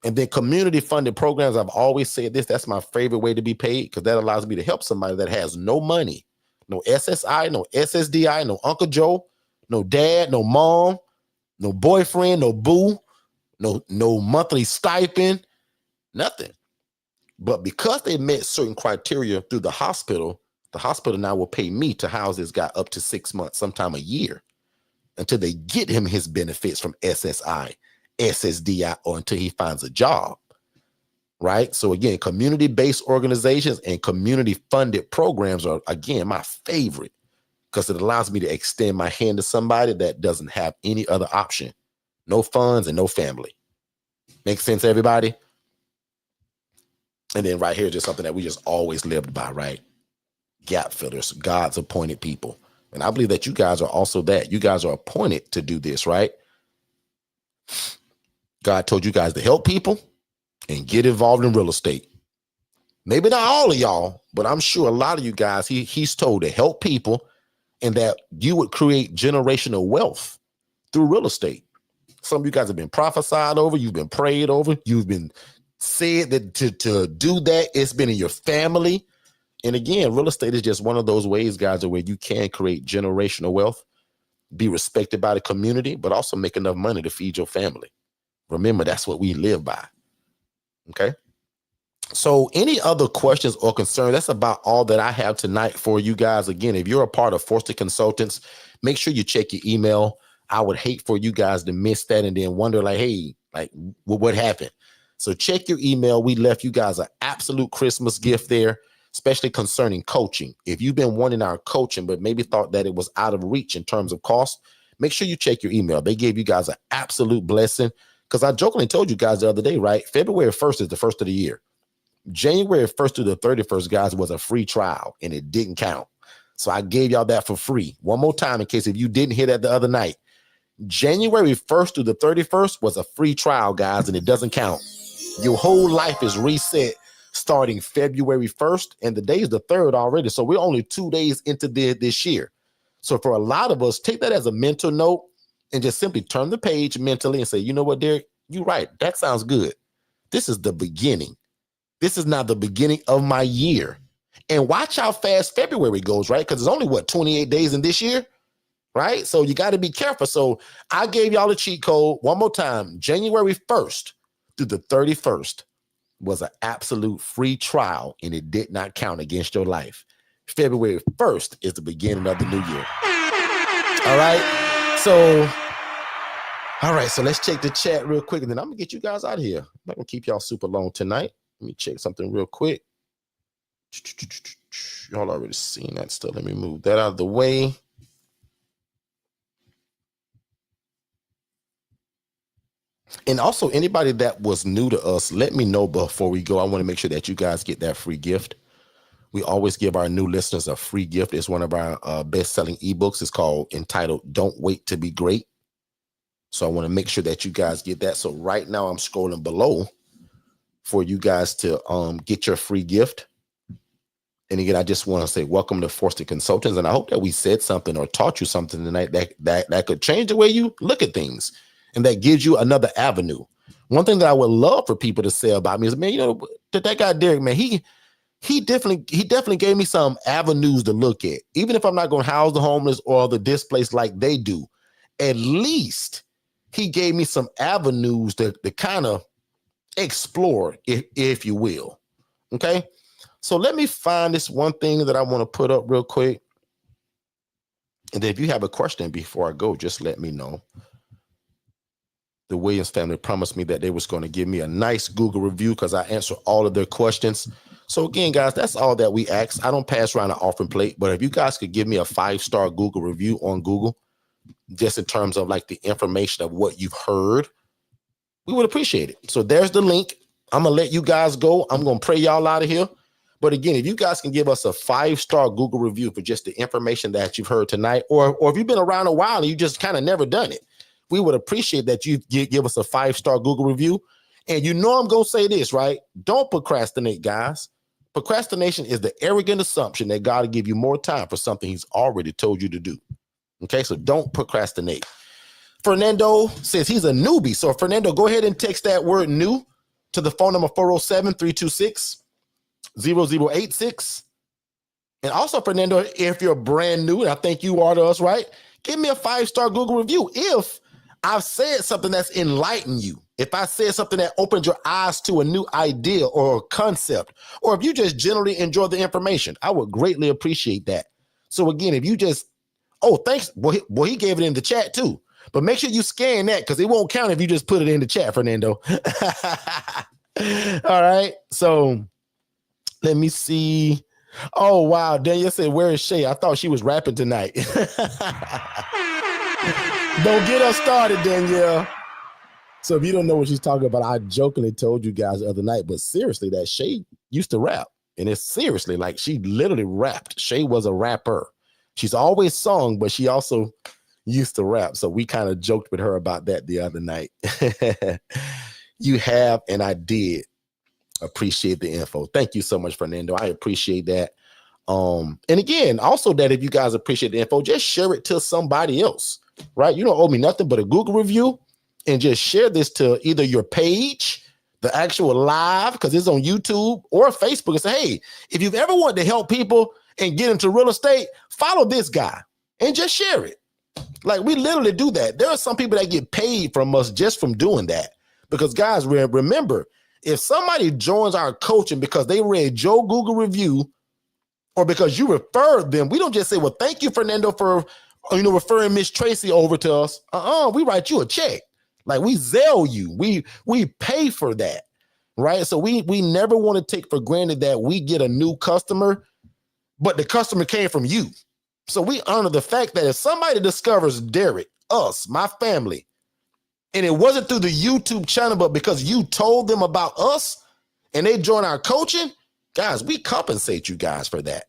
A: And then community funded programs, I've always said this, that's my favorite way to be paid, because that allows me to help somebody that has no money, no SSI, no SSDI, no Uncle Joe, no dad, no mom, no boyfriend, no boo, no monthly stipend, nothing. But because they met certain criteria through the hospital now will pay me to house this guy up to 6 months, sometime a year, until they get him his benefits from SSI, SSDI, or until he finds a job, right? So again, community-based organizations and community-funded programs are, again, my favorite, because it allows me to extend my hand to somebody that doesn't have any other option. No funds and no family. Make sense, everybody? And then right here, just something that we just always lived by, right? Gap fillers, God's appointed people. And I believe that you guys are also that. You guys are appointed to do this, right? God told you guys to help people and get involved in real estate. Maybe not all of y'all, but I'm sure a lot of you guys, he's told to help people and that you would create generational wealth through real estate. Some of you guys have been prophesied over, you've been prayed over, you've been said that to do that, it's been in your family. And again, real estate is just one of those ways, guys, where you can create generational wealth, be respected by the community, but also make enough money to feed your family. Remember, that's what we live by. Okay. So any other questions or concerns? That's about all that I have tonight for you guys. Again, if you're a part of Forster Consultants, make sure you check your email. I would hate for you guys to miss that and then wonder like, hey, like what happened? So check your email. We left you guys an absolute Christmas gift there, especially concerning coaching. If you've been wanting our coaching, but maybe thought that it was out of reach in terms of cost, make sure you check your email. They gave you guys an absolute blessing, because I jokingly told you guys the other day, right? February 1st is the first of the year. January 1st through the 31st, guys, was a free trial and it didn't count. So I gave y'all that for free. One more time in case if you didn't hear that the other night. January 1st through the 31st was a free trial, guys, and it doesn't count. Your whole life is reset starting February 1st, and the day is the 3rd already. So we're only 2 days into this year. So for a lot of us, take that as a mental note and just simply turn the page mentally and say, you know what, Derek, you're right. That sounds good. This is the beginning. This is not the beginning of my year. And watch how fast February goes, right? Because there's only, 28 days in this year, right? So you got to be careful. So I gave y'all a cheat code one more time. January 1st through the 31st was an absolute free trial, and it did not count against your life. February 1st is the beginning of the new year. All right. So let's check the chat real quick, and then I'm going to get you guys out of here. I'm not going to keep y'all super long tonight. Let me check something real quick. Y'all already seen that stuff. Let me move that out of the way. And also, anybody that was new to us, let me know before we go. I want to make sure that you guys get that free gift. We always give our new listeners a free gift. It's one of our best-selling ebooks. It's entitled Don't Wait to Be Great. So I want to make sure that you guys get that. So right now I'm scrolling below for you guys to get your free gift. And again, I just want to say welcome to Forster Consultants. And I hope that we said something or taught you something tonight that could change the way you look at things and that gives you another avenue. One thing that I would love for people to say about me is, man, you know, that guy Derek, man, he definitely gave me some avenues to look at. Even if I'm not going to house the homeless or the displaced like they do, at least he gave me some avenues to kind of explore, if you will. Okay. So let me find this one thing that I want to put up real quick. And then if you have a question before I go, just let me know. The Williams family promised me that they was going to give me a nice Google review because I answered all of their questions. So again, guys, that's all that we ask. I don't pass around an offering plate, but if you guys could give me a 5-star Google review on Google, just in terms of like the information of what you've heard, we would appreciate it. So there's the link. I'm going to let you guys go. I'm going to pray y'all out of here. But again, if you guys can give us a 5-star Google review for just the information that you've heard tonight, or if you've been around a while and you just kind of never done it, we would appreciate that you give us a 5-star Google review. And you know I'm going to say this, right? Don't procrastinate, guys. Procrastination is the arrogant assumption that God will give you more time for something he's already told you to do. Okay, so don't procrastinate. Fernando says he's a newbie. So Fernando, go ahead and text that word new to the phone number 407-326-0086. And also, Fernando, if you're brand new, and I think you are to us, right? Give me a 5-star Google review. If I've said something that's enlightened you, if I said something that opened your eyes to a new idea or concept, or if you just generally enjoy the information, I would greatly appreciate that. So again, if you just, thanks. Well, he gave it in the chat too. But make sure you scan that because it won't count if you just put it in the chat, Fernando. All right. So let me see. Oh, wow. Danielle said, where is Shay? I thought she was rapping tonight. Don't get us started, Danielle. So if you don't know what she's talking about, I jokingly told you guys the other night, but seriously, that Shay used to rap. And it's seriously like she literally rapped. Shay was a rapper. She's always sung, but she also used to rap. So we kind of joked with her about that the other night. You have, and I did appreciate the info. Thank you so much, Fernando. I appreciate that. And again, also that if you guys appreciate the info, just share it to somebody else, right? You don't owe me nothing but a Google review, and just share this to either your page, the actual live, because it's on YouTube, or Facebook, and say, hey, if you've ever wanted to help people and get into real estate, follow this guy and just share it. Like, we literally do that. There are some people that get paid from us just from doing that. Because guys, remember, if somebody joins our coaching because they read your Google review or because you referred them, we don't just say, well, thank you, Fernando, for referring Miss Tracy over to us. We write you a check. Like, we Zelle you. We pay for that, right? So we never want to take for granted that we get a new customer, but the customer came from you. So we honor the fact that if somebody discovers Derek, us, my family, and it wasn't through the YouTube channel, but because you told them about us and they join our coaching, guys, we compensate you guys for that.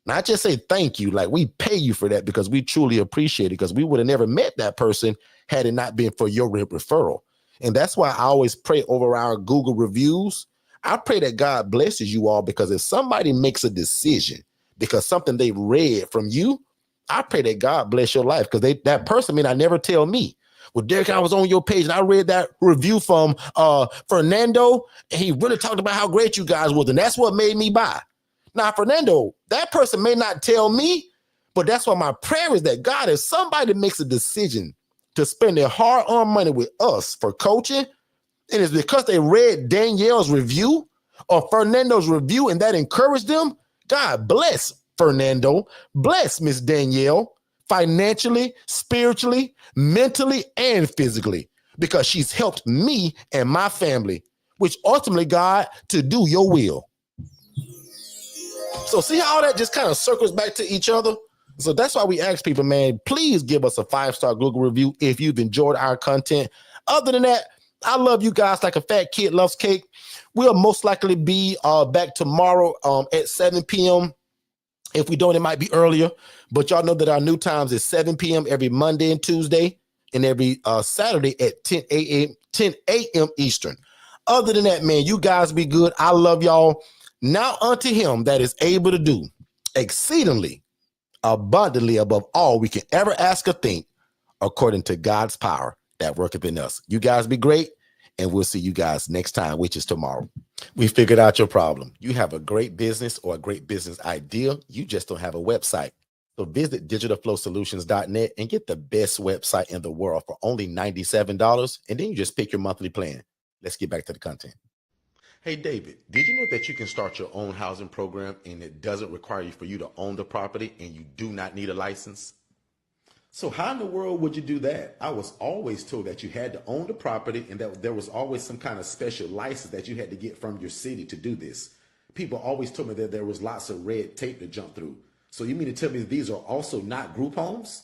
A: Not just say thank you, like we pay you for that because we truly appreciate it, because we would have never met that person had it not been for your referral. And that's why I always pray over our Google reviews. I pray that God blesses you all, because if somebody makes a decision because something they read from you, I pray that God bless your life, because that person may not never tell me, well, Derek, I was on your page and I read that review from Fernando, and he really talked about how great you guys was, and that's what made me buy. Now, Fernando, that person may not tell me, but that's why my prayer is that God, if somebody makes a decision to spend their hard-earned money with us for coaching, and it's because they read Danielle's review or Fernando's review and that encouraged them, God bless Fernando, bless Miss Danielle, financially, spiritually, mentally, and physically, because she's helped me and my family, which ultimately, God, to do your will. So see how that just kind of circles back to each other? So that's why we ask people, man, please give us a 5-star Google review if you've enjoyed our content. Other than that, I love you guys like a fat kid loves cake. We'll most likely be back tomorrow at 7 p.m. If we don't, it might be earlier. But y'all know that our new times is 7 p.m. every Monday and Tuesday, and every Saturday at 10 a.m. Eastern. Other than that, man, you guys be good. I love y'all. Now unto him that is able to do exceedingly abundantly above all we can ever ask or think, according to God's power that worketh in us. You guys be great, and we'll see you guys next time, which is tomorrow. We figured out your problem. You have a great business or a great business idea. You just don't have a website. So visit digitalflowsolutions.net and get the best website in the world for only $97. And then you just pick your monthly plan. Let's get back to the content. Hey, David, did you know that you can start your own housing program and it doesn't require you to own the property and you do not need a license? So how in the world would you do that? I was always told that you had to own the property and that there was always some kind of special license that you had to get from your city to do this. People always told me that there was lots of red tape to jump through. So you mean to tell me these are also not group homes?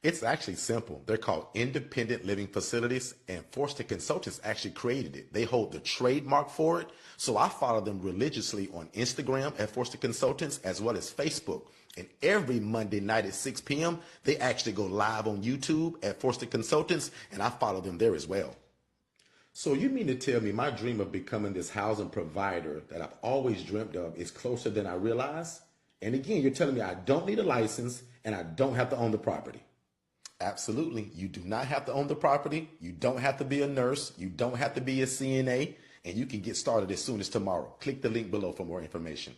A: It's actually simple. They're called independent living facilities, and Forster Consultants actually created it. They hold the trademark for it. So I follow them religiously on Instagram at Forster Consultants as well as Facebook. And every Monday night at 6 p.m., they actually go live on YouTube at Forster Consultants, and I follow them there as well. So you mean to tell me my dream of becoming this housing provider that I've always dreamt of is closer than I realize? And again, you're telling me I don't need a license and I don't have to own the property. Absolutely. You do not have to own the property. You don't have to be a nurse. You don't have to be a CNA. And you can get started as soon as tomorrow. Click the link below for more information.